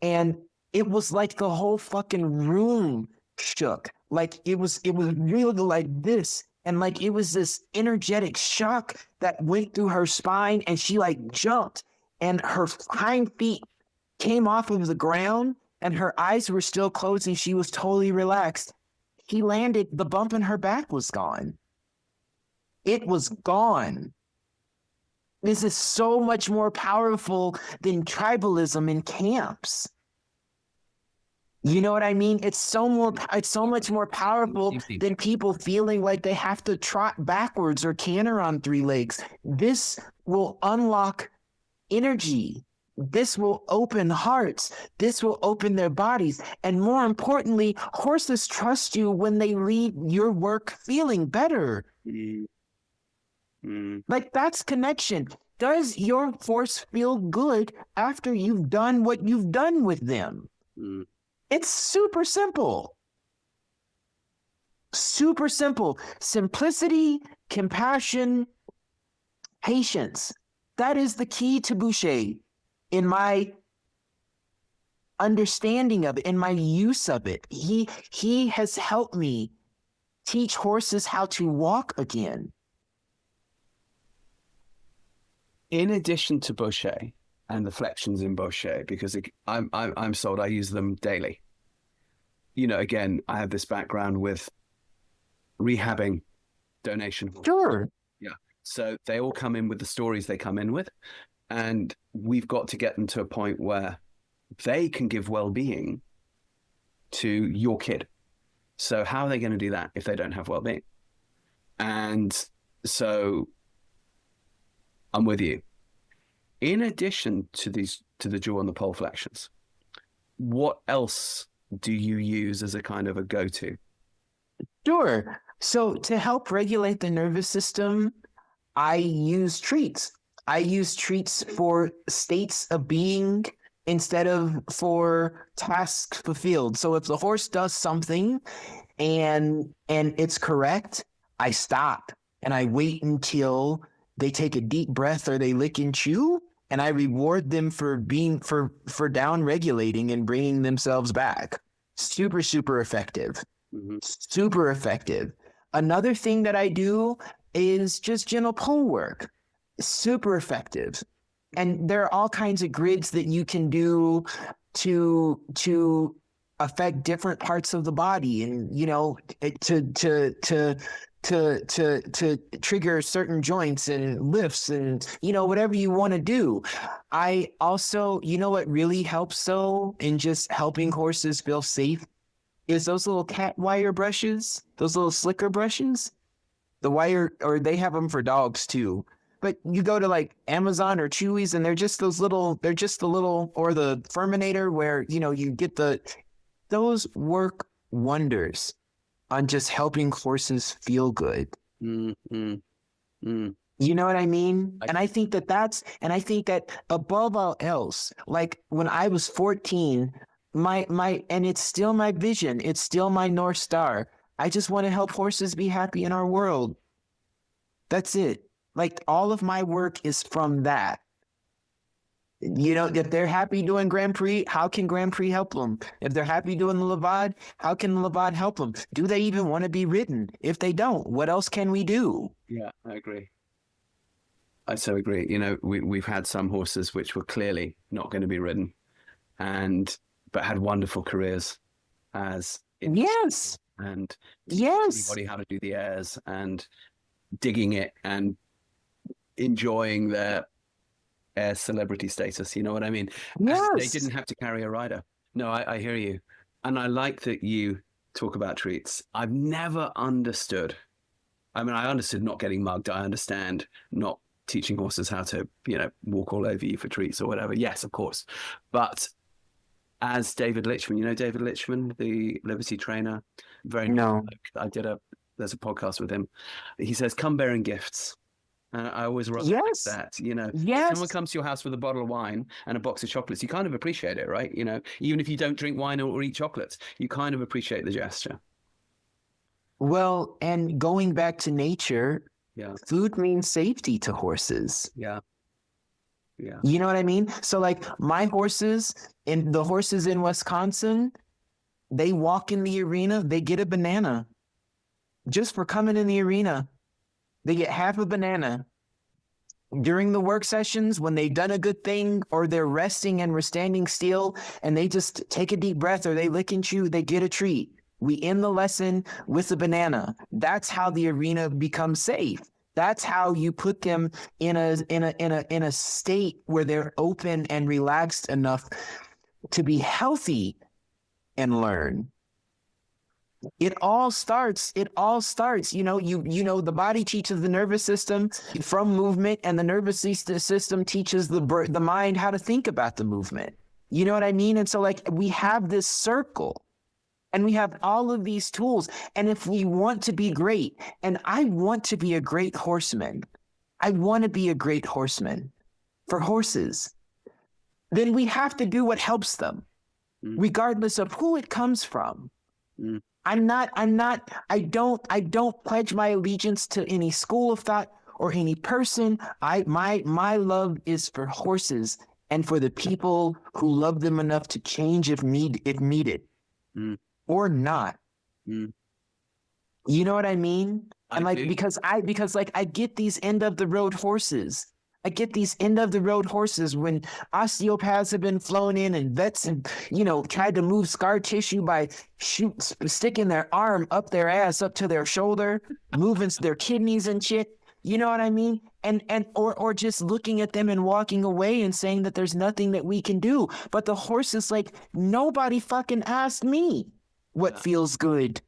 and it was like the whole fucking room shook. Like it was really like this, and like it was this energetic shock that went through her spine, and she like jumped, and her hind feet came off of the ground, and her eyes were still closed, and she was totally relaxed. He landed, the bump in her back was gone. it was gone. This is so much more powerful than tribalism in camps. You know what I mean? It's so much more powerful than people feeling like they have to trot backwards or canter on 3 legs. This will unlock energy. This will open hearts. This will open their bodies. And more importantly, horses trust you when they leave your work feeling better. Like, that's connection. Does your horse feel good after you've done what you've done with them? It's super simple. Super simple. Simplicity, compassion, patience. That is the key to Baucher in my understanding of it, in my use of it. He has helped me teach horses how to walk again. In addition to Baucher and the flexions in Baucher, because I'm sold, I use them daily. You know, again, I have this background with rehabbing donation. Sure. Yeah. So they all come in with the stories they come in with. And we've got to get them to a point where they can give well-being to your kid. So how are they going to do that if they don't have well-being? And so I'm with you. In addition to the jaw and the pole flexions, what else do you use as a kind of a go-to? Sure. So to help regulate the nervous system, I use treats. I use treats for states of being instead of for tasks fulfilled. So if the horse does something and it's correct, I stop and I wait until they take a deep breath or they lick and chew, and I reward them for being for down regulating and bringing themselves back. Super, super effective. Super effective. Another thing that I do is just gentle pole work. Super effective. And there are all kinds of grids that you can do to affect different parts of the body, and you know, to trigger certain joints and lifts and, you know, whatever you want to do. I also, you know what really helps though in just helping horses feel safe is those little cat wire brushes, those little slicker brushes. The wire, or they have them for dogs too. But you go to like Amazon or Chewy's and they're just the little, or the Furminator where, you know, you get those work wonders on just helping horses feel good. You know what I mean? And I think that above all else, like when I was 14, and it's still my vision, it's still my North Star. I just want to help horses be happy in our world. That's it. Like, all of my work is from that. You know, if they're happy doing Grand Prix, how can Grand Prix help them? If they're happy doing the Levad, how can the Levad help them? Do they even want to be ridden? If they don't, what else can we do? Yeah, I agree. I so agree. You know, we've had some horses which were clearly not going to be ridden, but had wonderful careers as yes, and yes, everybody how to do the airs and digging it and enjoying their air celebrity status. You know what I mean? Yes. They didn't have to carry a rider. No, I hear you, and I like that you talk about treats. I've never understood. I mean, I understood not getting mugged. I understand not teaching horses how to, you know, walk all over you for treats or whatever. Yes, of course. But as David Litchman, you know David Litchman, the Liberty trainer, very no. There's a podcast with him. He says, "Come bearing gifts." And I always wrote that, you know, if someone comes to your house with a bottle of wine and a box of chocolates, you kind of appreciate it, right? You know, even if you don't drink wine or eat chocolates, you kind of appreciate the gesture. Well, and going back to nature, food means safety to horses. Yeah. Yeah. You know what I mean? So like my horses and the horses in Wisconsin, they walk in the arena, they get a banana just for coming in the arena. They get half a banana. During the work sessions, when they've done a good thing or they're resting and we're standing still and they just take a deep breath or they lick and chew, they get a treat. We end the lesson with a banana. That's how the arena becomes safe. That's how you put them in a state where they're open and relaxed enough to be healthy and learn. It all starts, you know, the body teaches the nervous system from movement, and the nervous system teaches the mind how to think about the movement. You know what I mean? And so like we have this circle and we have all of these tools. And if we want to be great, and I want to be a great horseman, I want to be a great horseman for horses, then we have to do what helps them, regardless of who it comes from. I don't pledge my allegiance to any school of thought or any person. My love is for horses and for the people who love them enough to change if needed or not. You know what I mean? And like, because I get these end of the road horses. I get these end of the road horses when osteopaths have been flown in and vets and, you know, tried to move scar tissue by sticking their arm up their ass, up to their shoulder, moving their kidneys and shit. You know what I mean? Or just looking at them and walking away and saying that there's nothing that we can do. But the horse is like, nobody fucking asked me what feels good.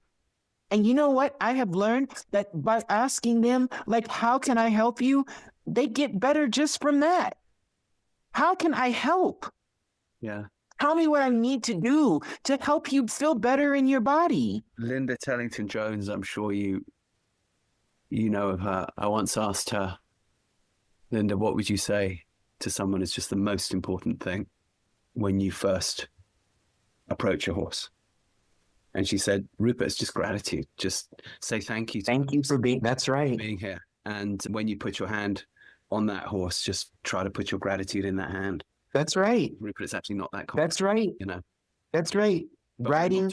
And you know what? I have learned that by asking them, like, how can I help you? They get better just from that. How can I help? Yeah. Tell me what I need to do to help you feel better in your body. Linda Tellington-Jones, I'm sure you know of her. I once asked her, Linda, what would you say to someone is just the most important thing when you first approach a horse? And she said, Rupert, it's just gratitude. Just say thank you. Thank you for being, that's right. Being here. And when you put your hand on that horse, just try to put your gratitude in that hand. That's right. Rupert, it's actually not that complex. That's right. You know. That's right. Riding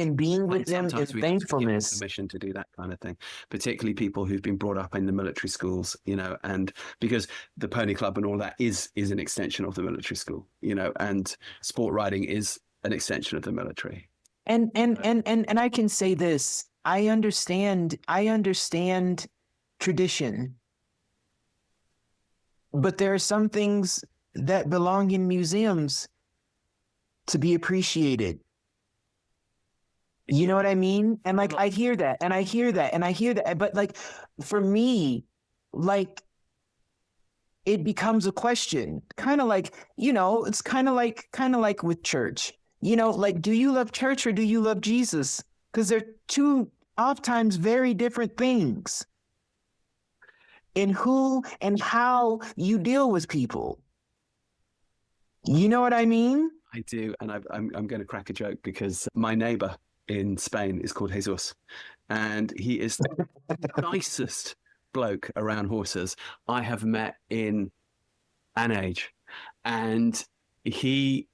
and being with them is thankfulness. Permission to do that kind of thing, particularly people who've been brought up in the military schools, you know, and because the pony club and all that is an extension of the military school, you know, and sport riding is an extension of the military. And I can say this, I understand tradition, but there are some things that belong in museums to be appreciated. You know what I mean? And like, I hear that, but like, for me, like, it becomes a question, kind of like, you know, it's kind of like with church, you know, like, do you love church or do you love Jesus? Because they're two oftentimes very different things in who and how you deal with people. You know what I mean? I do. And I'm going to crack a joke because my neighbor in Spain is called Jesus, and he is the nicest bloke around horses I have met in an age. And he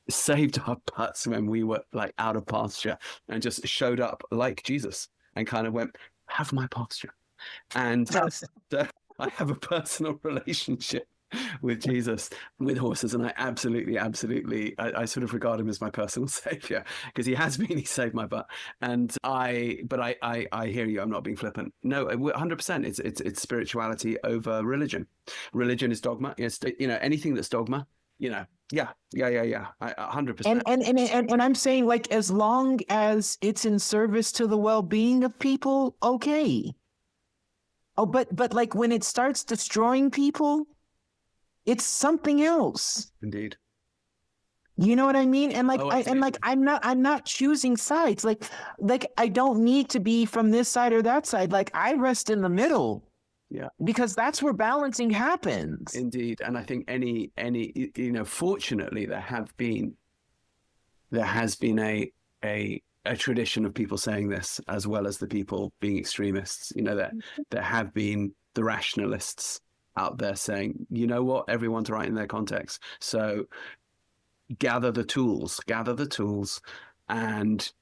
saved our butts when we were like out of pasture and just showed up like Jesus and kind of went, have my pasture. And so I have a personal relationship with Jesus, with horses, and I absolutely, I sort of regard him as my personal savior because he has been, he saved my butt. And I hear you, I'm not being flippant. No, 100%. It's spirituality over religion. Religion is dogma. It's, you know, anything that's dogma, you know, yeah. 100%. And I'm saying, like, as long as it's in service to the well-being of people, okay. Oh, but like when it starts destroying people, it's something else. Indeed. You know what I mean? And like, I'm not choosing sides. Like I don't need to be from this side or that side. Like, I rest in the middle. Yeah. Because that's where balancing happens. Indeed. And I think any, you know, fortunately there has been a tradition of people saying this, as well as the people being extremists, you know, that there have been the rationalists out there saying, you know what, everyone's right in their context. So gather the tools and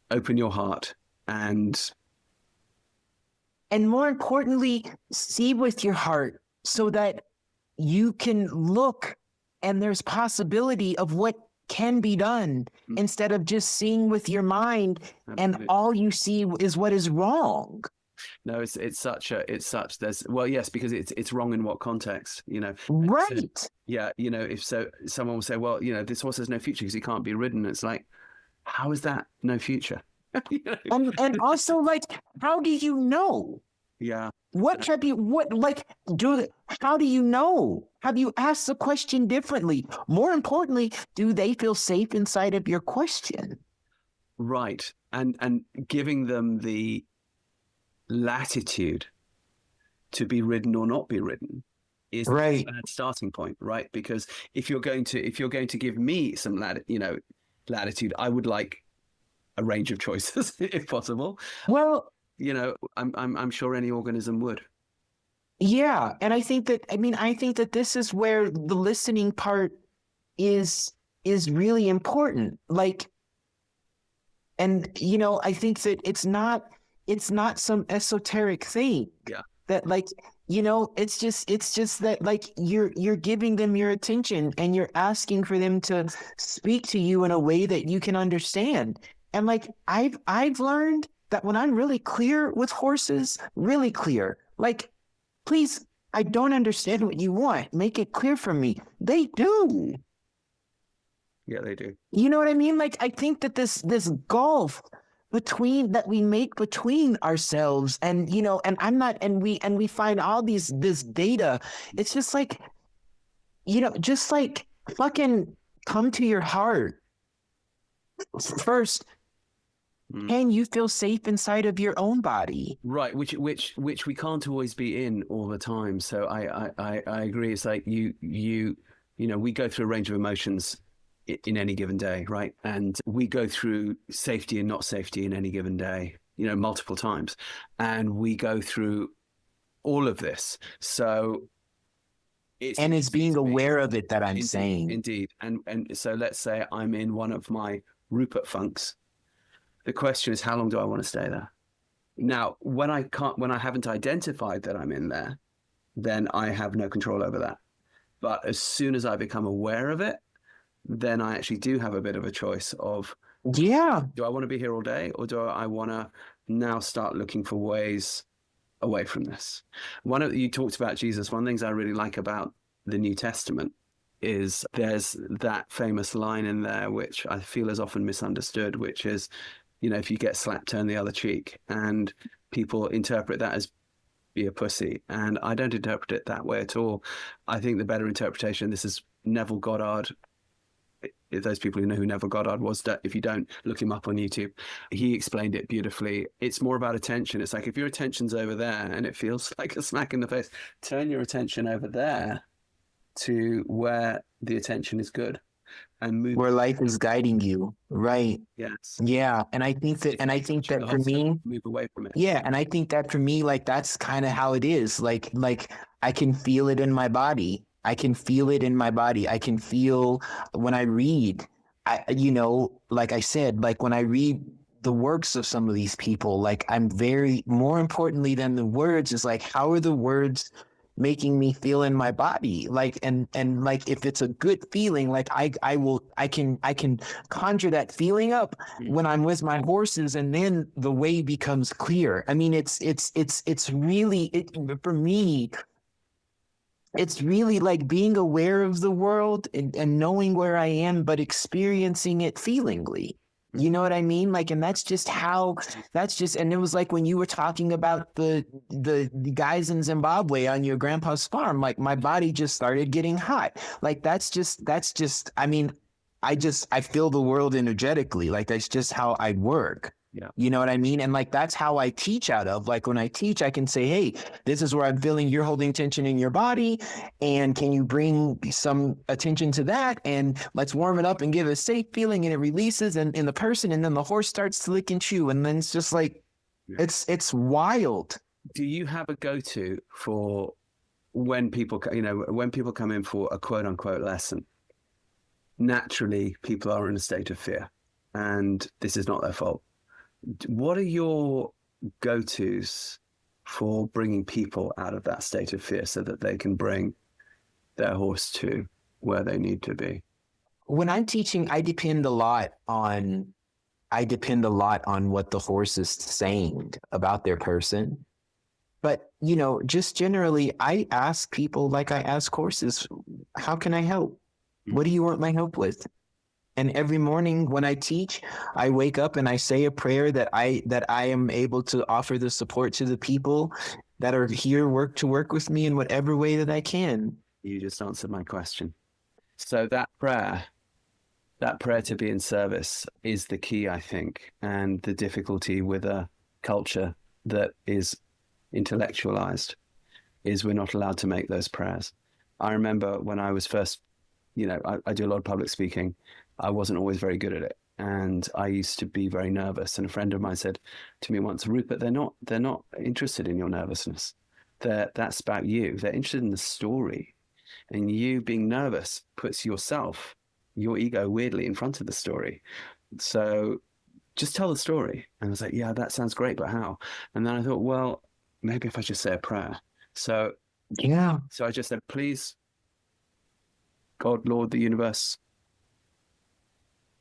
open your heart and more importantly, see with your heart so that you can look and there's possibility of what can be done instead of just seeing with your mind. Absolutely. And all you see is what is wrong. No, there's, well, yes, because it's wrong in what context, Right. So, yeah, if so, someone will say, well, this horse has no future because he can't be ridden. It's like, how is that no future? And also, like, how do you know? Yeah. How do you know? Have you asked the question differently? More importantly, do they feel safe inside of your question? Right. And giving them the latitude to be ridden or not be ridden is right. a bad starting point, right? Because if you're going to give me some latitude, I would like a range of choices if possible. Well, I'm sure any organism would. Yeah, and I think that this is where the listening part is really important. Like, and I think that it's not some esoteric thing. Yeah. That it's just that like you're giving them your attention and you're asking for them to speak to you in a way that you can understand. And like I've learned that when I'm really clear with horses, really clear, like, please, I don't understand what you want. Make it clear for me. They do. Yeah, they do. You know what I mean? Like, I think that this gulf that we make between ourselves and, and we find all this data. It's just like, just like fucking come to your heart first. Can you feel safe inside of your own body? Right, which we can't always be in all the time. So I agree. It's like we go through a range of emotions in any given day, right? And we go through safety and not safety in any given day, multiple times, and we go through all of this. So it's being aware of it that I'm saying. Indeed, and so let's say I'm in one of my Rupert funks. The question is, how long do I want to stay there? Now, when I haven't identified that I'm in there, then I have no control over that. But as soon as I become aware of it, then I actually do have a bit of a choice of, do I want to be here all day, or do I want to now start looking for ways away from this? You talked about Jesus. One of the things I really like about the New Testament is there's that famous line in there, which I feel is often misunderstood, which is, if you get slapped, turn the other cheek. And people interpret that as be a pussy. And I don't interpret it that way at all. I think the better interpretation, this is Neville Goddard. If those people who know who Neville Goddard was, if you don't, look him up on YouTube. He explained it beautifully. It's more about attention. It's like if your attention's over there and it feels like a smack in the face, turn your attention over there to where the attention is good. And move where life is guiding you, right? Yes. Yeah, and I think that for me, move away from it. Yeah, and I think that for me, like that's kind of how it is. Like I can feel it in my body. I can feel when I read. Like I said, like when I read the works of some of these people, like I'm more importantly than the words is like, how are the words making me feel in my body? Like, and like, if it's a good feeling, like I can conjure that feeling up when I'm with my horses, and then the way becomes clear. I mean, it's really, for me, it's really like being aware of the world and knowing where I am, but experiencing it feelingly. You know what I mean? Like, and and it was like when you were talking about the guys in Zimbabwe on your grandpa's farm, like my body just started getting hot. Like, that's just, I mean, I feel the world energetically. Like, that's just how I work. Yeah. You know what I mean? And like, that's how I teach out of. Like, when I teach, I can say, hey, this is where I'm feeling you're holding tension in your body. And can you bring some attention to that? And let's warm it up and give a safe feeling, and it releases in the person. And then the horse starts to lick and chew. And then it's just like, it's wild. Do you have a go-to for when people come in for a quote unquote lesson? Naturally, people are in a state of fear, and this is not their fault. What are your go-tos for bringing people out of that state of fear so that they can bring their horse to where they need to be? When I'm teaching, I depend a lot on what the horse is saying about their person. But, just generally, I ask people, like I ask courses, how can I help? What do you want my help with? And every morning when I teach, I wake up and I say a prayer that I am able to offer the support to the people that are here to work with me in whatever way that I can. You just answered my question. So that prayer to be in service is the key, I think, and the difficulty with a culture that is intellectualized is we're not allowed to make those prayers. I remember when I was first, I do a lot of public speaking. I wasn't always very good at it, and I used to be very nervous. And a friend of mine said to me once, "Rupert, they're not interested in your nervousness. That's about you. They're interested in the story, and you being nervous puts your ego weirdly in front of the story. So just tell the story." And I was like, "Yeah, that sounds great, but how?" And then I thought, well, maybe if I just say a prayer. So I just said, "Please, God, Lord, the universe,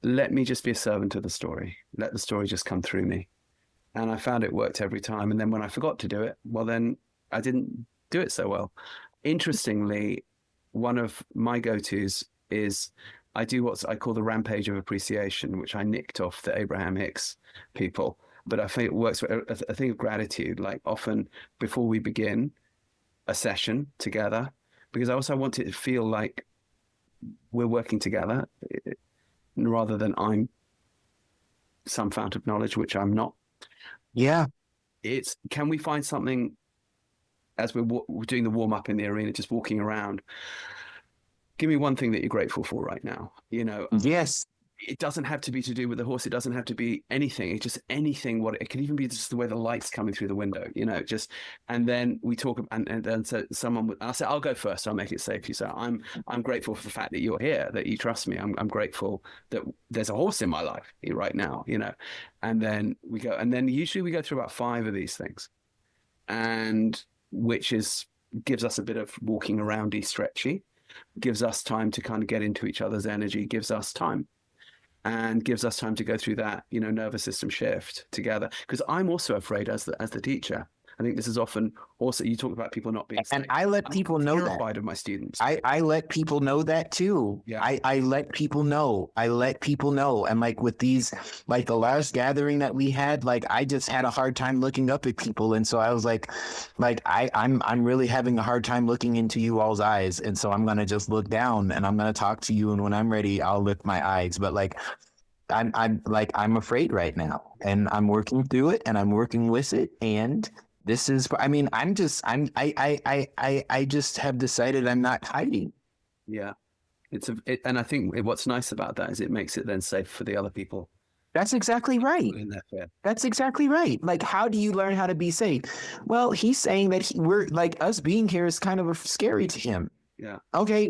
let me just be a servant of the story. Let the story just come through me." And I found it worked every time. And then when I forgot to do it, well, then I didn't do it so well. Interestingly, one of my go-tos is I do what I call the rampage of appreciation, which I nicked off the Abraham Hicks people. But I think it works with a thing of gratitude, like often before we begin a session together, because I also want it to feel like we're working together rather than I'm some fount of knowledge, which I'm not. Yeah. Can we find something as we're doing the warm up in the arena, just walking around? Give me one thing that you're grateful for right now. Yes. It doesn't have to be to do with the horse. It doesn't have to be anything. It's just anything. It can even be just the way the light's coming through the window, and then we talk, and then so I'll say, I'll go first. I'll make it safe. You say, I'm grateful for the fact that you're here, that you trust me. I'm grateful that there's a horse in my life right now, and then we go, and then usually we go through about 5 of these things, and which gives us a bit of walking around-y stretchy, gives us time to kind of get into each other's energy, gives us time to go through that, nervous system shift together. Because I'm also afraid as the teacher. I think this is often also, you talk about people not being safe. And I let people know that. I'm terrified of my students. I let people know that too. Yeah. I let people know. And like with these, like the last gathering that we had, like I just had a hard time looking up at people. And so I was like I'm really having a hard time looking into you all's eyes. And so I'm going to just look down and I'm going to talk to you. And when I'm ready, I'll lift my eyes. But like, I'm afraid right now, and I'm working through it and I'm working with it. And this is, I just have decided I'm not hiding. Yeah. And I think what's nice about that is it makes it then safe for the other people. That's exactly right. That's exactly right. Like, how do you learn how to be safe? Well, he's saying that we're like, us being here is kind of scary to him. Yeah. Okay.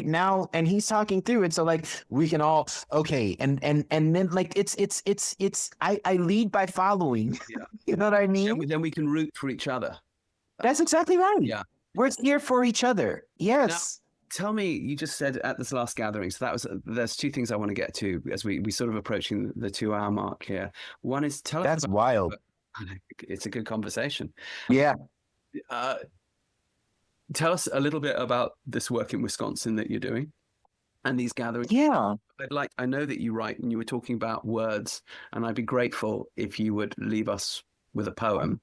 Now, and he's talking through it. So like we can all, okay. And then like, I lead by following. Yeah. You know what I mean? Then we can root for each other. That's exactly right. Yeah. We're here for each other. Yes. Now, tell me, you just said at this last gathering, so there's 2 things I want to get to as we sort of approaching the 2-hour mark here. One is tell us. That's wild. It's a good conversation. Yeah. Tell us a little bit about this work in Wisconsin that you're doing and these gatherings. Yeah. I know that you write, and you were talking about words, and I'd be grateful if you would leave us with a poem.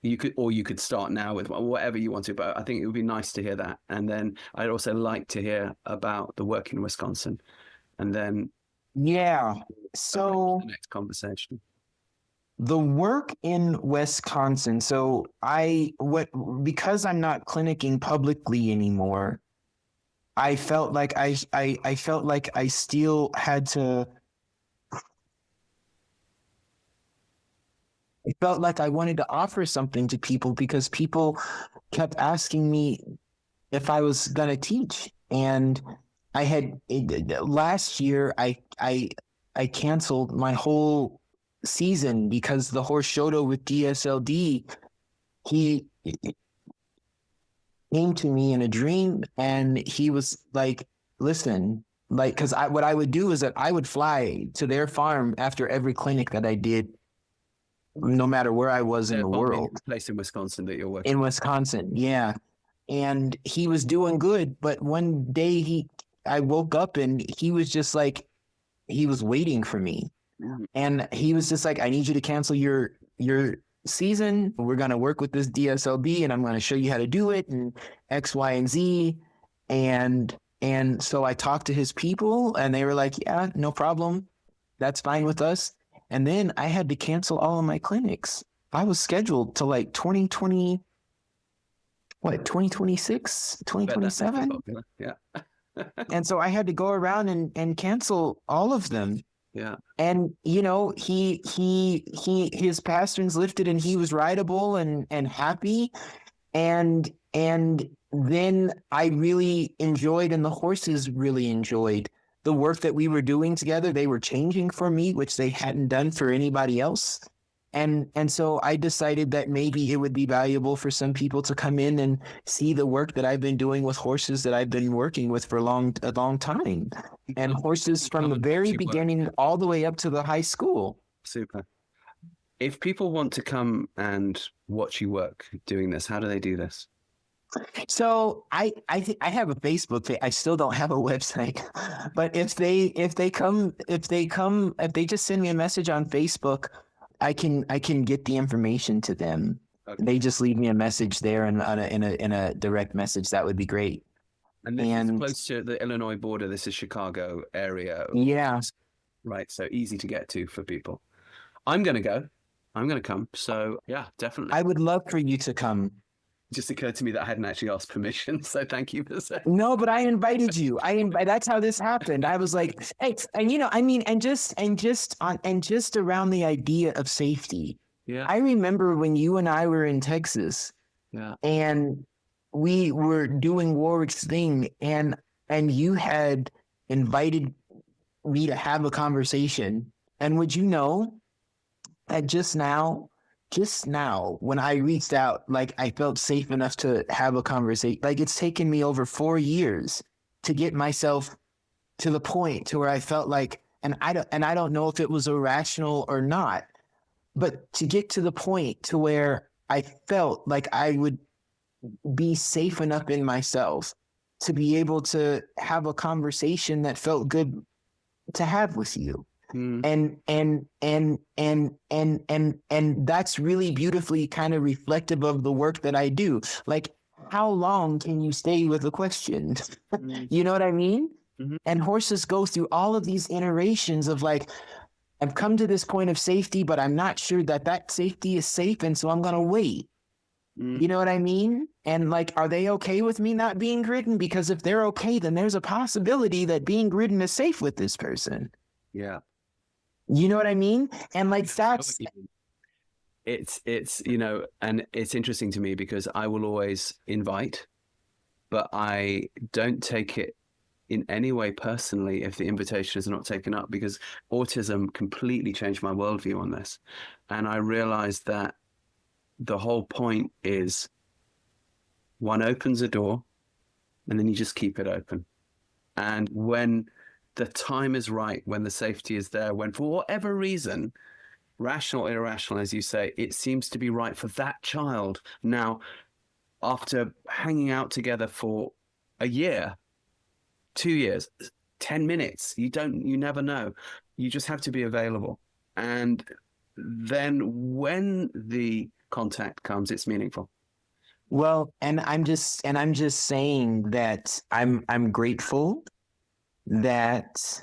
You could start now with whatever you want to, but I think it would be nice to hear that. And then I'd also like to hear about the work in Wisconsin. And then so the next conversation. The work in Wisconsin. So because I'm not clinicking publicly anymore, I felt like I still had to. I felt like I wanted to offer something to people because people kept asking me if I was gonna teach, and last year I canceled my whole season because the horse Shoto with DSLD, he came to me in a dream and he was like, listen, like, because what I would do is that I would fly to their farm after every clinic that I did, no matter where I was in the world. Place in Wisconsin that you're working. In Wisconsin, yeah. And he was doing good, but one day I woke up and he was just like, he was waiting for me. Mm-hmm. And he was just like, I need you to cancel your season. We're going to work with this DSLD and I'm going to show you how to do it and X, Y, and Z. And so I talked to his people and they were like, yeah, no problem. That's fine with us. And then I had to cancel all of my clinics. I was scheduled to like 2026, 2027? Yeah. And so I had to go around and cancel all of them. Yeah. And, you know, his pasterns lifted and he was rideable and happy. And then I really enjoyed, and the horses really enjoyed the work that we were doing together. They were changing for me, which they hadn't done for anybody else. And so I decided that maybe it would be valuable for some people to come in and see the work that I've been doing with horses that I've been working with for a long time. And horses from the very beginning all the way up to the high school. Super. If people want to come and watch you work doing this, how do they do this? So I think I have a Facebook page. I still don't have a website, but if they just send me a message on Facebook, I can get the information to them. Okay. They just leave me a message there in a direct message. That would be great. And this is close to the Illinois border. This is Chicago area. Yeah. Right. So easy to get to for people. I'm going to go. I'm going to come. So yeah, definitely. I would love for you to come. It just occurred to me that I hadn't actually asked permission. So thank you for saying. No, but I invited you. That's how this happened. I was like, hey, and you know, I mean, and just around the idea of safety. Yeah. I remember when you and I were in Texas. Yeah. And we were doing Warwick's thing, and you had invited me to have a conversation. And would you know that just now, when I reached out, like I felt safe enough to have a conversation. Like it's taken me over 4 years to get myself to the point to where I felt like, and I don't know if it was irrational or not, but to get to the point to where I felt like I would be safe enough in myself to be able to have a conversation that felt good to have with you. And that's really beautifully kind of reflective of the work that I do. Like, how long can you stay with a question? You know what I mean? Mm-hmm. And horses go through all of these iterations of like, I've come to this point of safety, but I'm not sure that safety is safe. And so I'm going to wait. You know what I mean? And like, are they okay with me not being ridden? Because if they're okay, then there's a possibility that being ridden is safe with this person. Yeah. You know what I mean? And like, that's... It's, you know, and it's interesting to me because I will always invite, but I don't take it in any way personally if the invitation is not taken up, because autism completely changed my worldview on this. And I realized that the whole point is one opens a door and then you just keep it open. And when the time is right, when the safety is there, when for whatever reason, rational, irrational, as you say, it seems to be right for that child. Now, after hanging out together for a year, 2 years, 10 minutes, you never know. You just have to be available. And then when the contact comes, it's meaningful. Well, and I'm just saying that I'm grateful that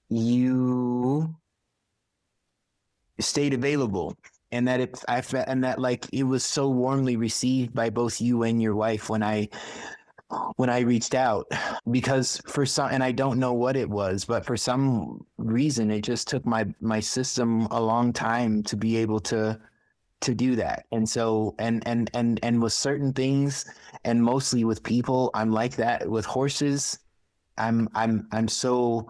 you stayed available, and that it was so warmly received by both you and your wife when I reached out, because for some, and I don't know what it was, but for some reason it just took my system a long time to be able to do that. And so, and with certain things, and mostly with people, I'm like that. With horses, I'm so,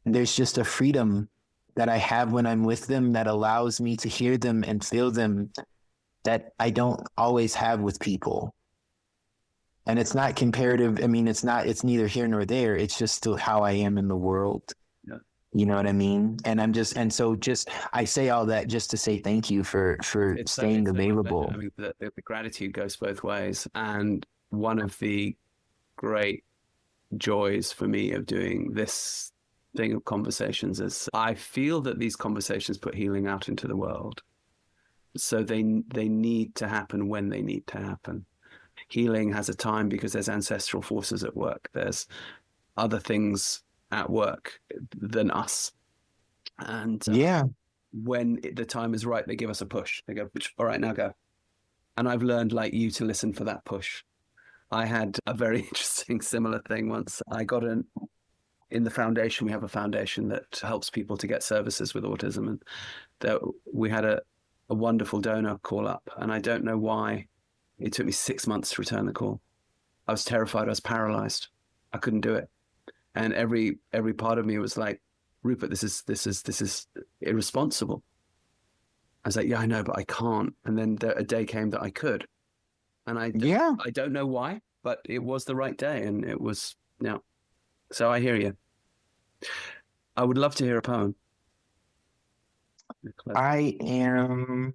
there's just a freedom that I have when I'm with them that allows me to hear them and feel them that I don't always have with people. And it's not comparative. I mean, it's neither here nor there. It's just still how I am in the world. Yeah. You know what I mean? And I say all that just to say thank you for staying available. I mean, the gratitude goes both ways. And one of the great joys for me of doing this thing of conversations is I feel that these conversations put healing out into the world. So they need to happen when they need to happen. Healing has a time because there's ancestral forces at work. There's other things at work than us. And when the time is right, they give us a push. They go, all right, now go. And I've learned, like you, to listen for that push. I had a very interesting similar thing once. I got in the foundation, we have a foundation that helps people to get services with autism. And we had a wonderful donor call up. And I don't know why it took me 6 months to return the call. I was terrified. I was paralyzed. I couldn't do it. And every part of me was like, Rupert, this is irresponsible. I was like, yeah, I know, but I can't. And then a day came that I could. And I don't know why, but it was the right day. And it was, So I hear you. I would love to hear a poem. I am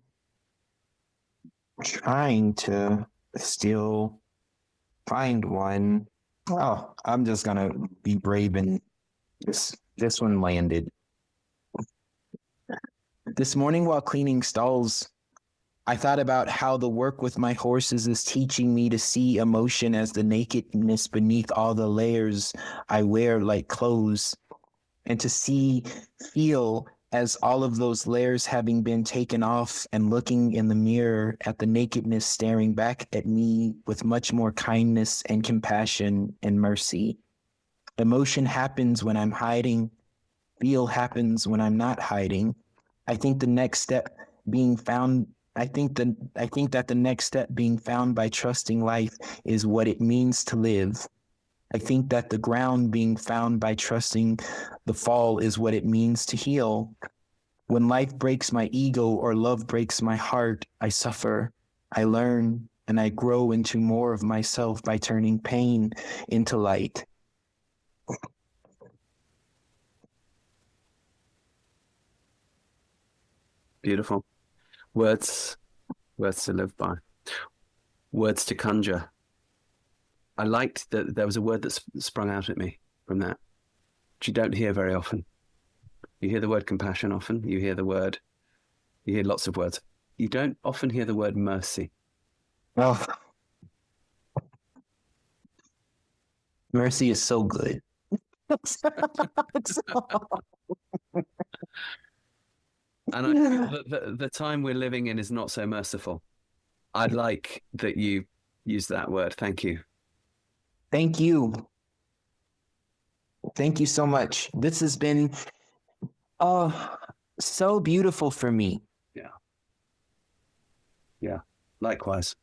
trying to still find one. Oh, I'm just gonna be brave and this one landed. This morning while cleaning stalls, I thought about how the work with my horses is teaching me to see emotion as the nakedness beneath all the layers I wear like clothes, and to feel as all of those layers having been taken off, and looking in the mirror at the nakedness staring back at me with much more kindness and compassion and mercy. Emotion happens when I'm hiding. Feel happens when I'm not hiding. I think that the next step being found by trusting life is what it means to live. I think that the ground being found by trusting the fall is what it means to heal. When life breaks my ego or love breaks my heart, I suffer, I learn, and I grow into more of myself by turning pain into light. Beautiful. Words to live by. Words to conjure. I liked that there was a word that sprung out at me from that, which you don't hear very often. You hear the word compassion often. You hear lots of words. You don't often hear the word mercy. Oh, mercy is so good. And I feel that the time we're living in is not so merciful. I'd like that you use that word. Thank you. Thank you. Thank you so much. This has been so beautiful for me. Yeah. Likewise.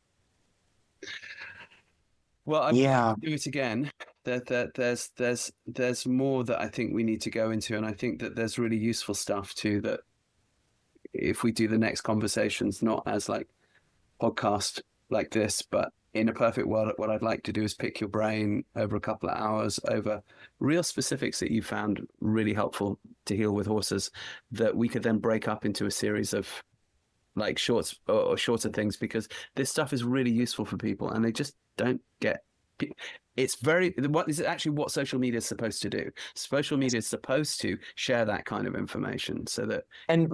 Well, I'm going to do it again. There's more that I think we need to go into, and I think that there's really useful stuff too, that if we do the next conversations, not as like podcast like this, but in a perfect world, what I'd like to do is pick your brain over a couple of hours over real specifics that you found really helpful to heal with horses, that we could then break up into a series of like shorts or shorter things, because this stuff is really useful for people and they just don't get. It's what social media is supposed to do. Social media is supposed to share that kind of information so that. And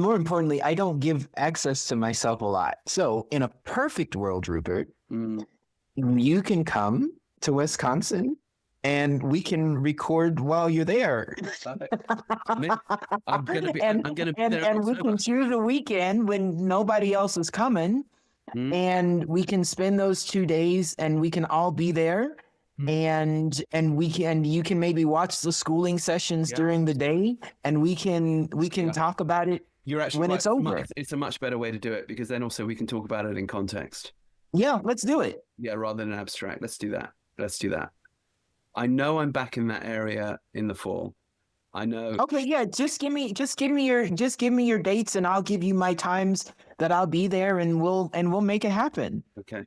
more importantly, I don't give access to myself a lot. So in a perfect world, Rupert, you can come to Wisconsin and we can record while you're there. I'm gonna be there. And we can choose a weekend when nobody else is coming. And we can spend those 2 days and we can all be there, and you can maybe watch the schooling sessions during the day, and we can talk about it. You're actually when it's over. It's a much better way to do it, because then also we can talk about it in context. Yeah, let's do it. Yeah, rather than abstract. Let's do that. I know I'm back in that area in the fall. I know. Okay, yeah. Just give me your dates, and I'll give you my times that I'll be there, and we'll make it happen. Okay.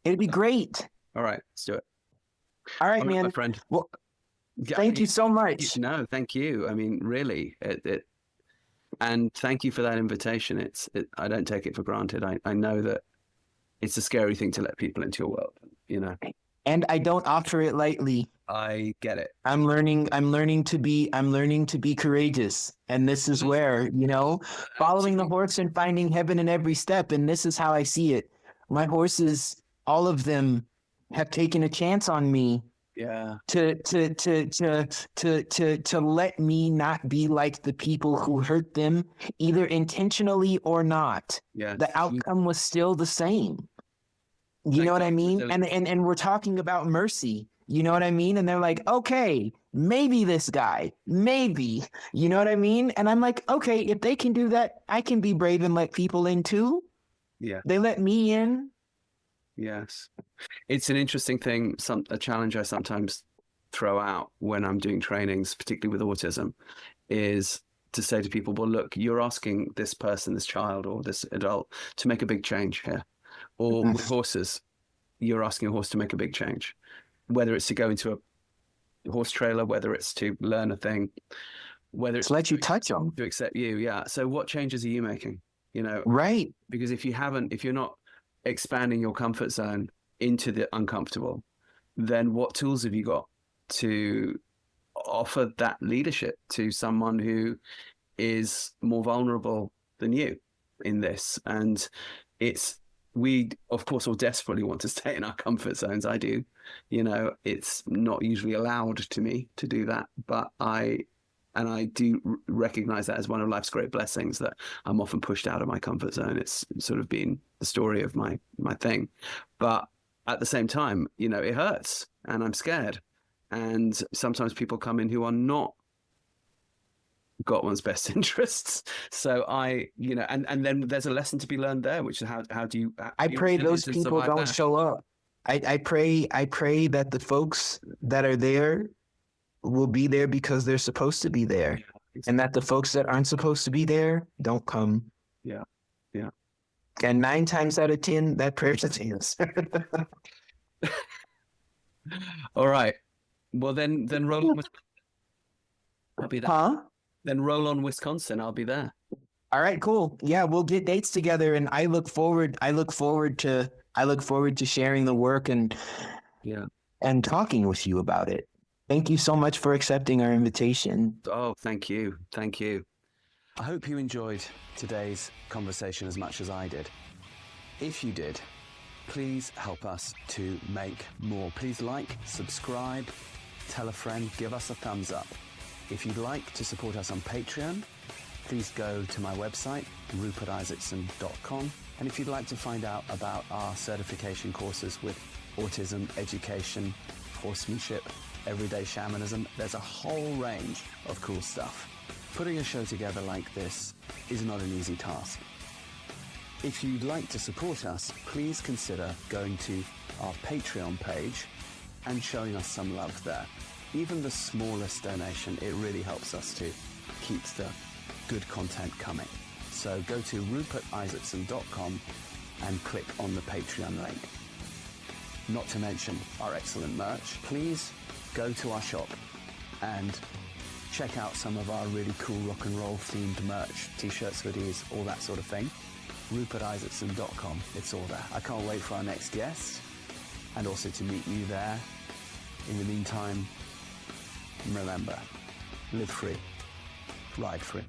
It'd be great. All right, let's do it. All right, man. My friend. Well, Thank you so much. No, thank you. I mean, really, and thank you for that invitation. I don't take it for granted. I know that it's a scary thing to let people into your world, you know. And I don't offer it lightly. I get it. I'm learning to be courageous. And this is where, you know, following the horse and finding heaven in every step. And this is how I see it. My horses, all of them, have taken a chance on me. Yeah. To let me not be like the people who hurt them, either intentionally or not. Yeah. The outcome was still the same. You know what I mean? And we're talking about mercy. You know what I mean? And they're like, okay, maybe this guy, maybe. You know what I mean? And I'm like, okay, if they can do that, I can be brave and let people in too. Yeah. They let me in. Yes. It's an interesting thing, a challenge I sometimes throw out when I'm doing trainings, particularly with autism, is to say to people, well, look, you're asking this person, this child or this adult to make a big change here. Or with horses, you're asking a horse to make a big change, whether it's to go into a horse trailer, whether it's to learn a thing, whether it's to let you touch them, to accept you. Yeah. So what changes are you making? You know, right? Because if you're not expanding your comfort zone into the uncomfortable, then what tools have you got to offer that leadership to someone who is more vulnerable than you in this? And we, of course, all desperately want to stay in our comfort zones. I do. You know, it's not usually allowed to me to do that, but I do recognize that as one of life's great blessings, that I'm often pushed out of my comfort zone. It's sort of been the story of my thing. But at the same time, you know, it hurts and I'm scared. And sometimes people come in who are not got one's best interests. So you know, and then there's a lesson to be learned there, which is how do you... I pray those people don't show up. I pray that the folks that are there will be there because they're supposed to be there. Yeah, exactly. And that the folks that aren't supposed to be there don't come. Yeah. Yeah. And 9 times out of 10, that prayer's a chance. All right. Well, then roll on. I'll be there. Huh? Then roll on Wisconsin. I'll be there. All right, cool. Yeah, we'll get dates together, and I look forward to sharing the work and talking with you about it. Thank you so much for accepting our invitation. Oh, thank you. Thank you. I hope you enjoyed today's conversation as much as I did. If you did, please help us to make more. Please like, subscribe, tell a friend, give us a thumbs up. If you'd like to support us on Patreon, please go to my website, rupertisaacson.com. And if you'd like to find out about our certification courses with autism, education, horsemanship, everyday shamanism, there's a whole range of cool stuff. Putting a show together like this is not an easy task. If you'd like to support us, please consider going to our Patreon page and showing us some love there. Even the smallest donation, it really helps us to keep the good content coming. So go to rupertisaacson.com and click on the Patreon link. Not to mention our excellent merch. Please go to our shop and check out some of our really cool rock and roll themed merch, t-shirts, hoodies, all that sort of thing. rupertisaacson.com. It's all there. I can't wait for our next guest and also to meet you there. In the meantime, remember, live free, ride free.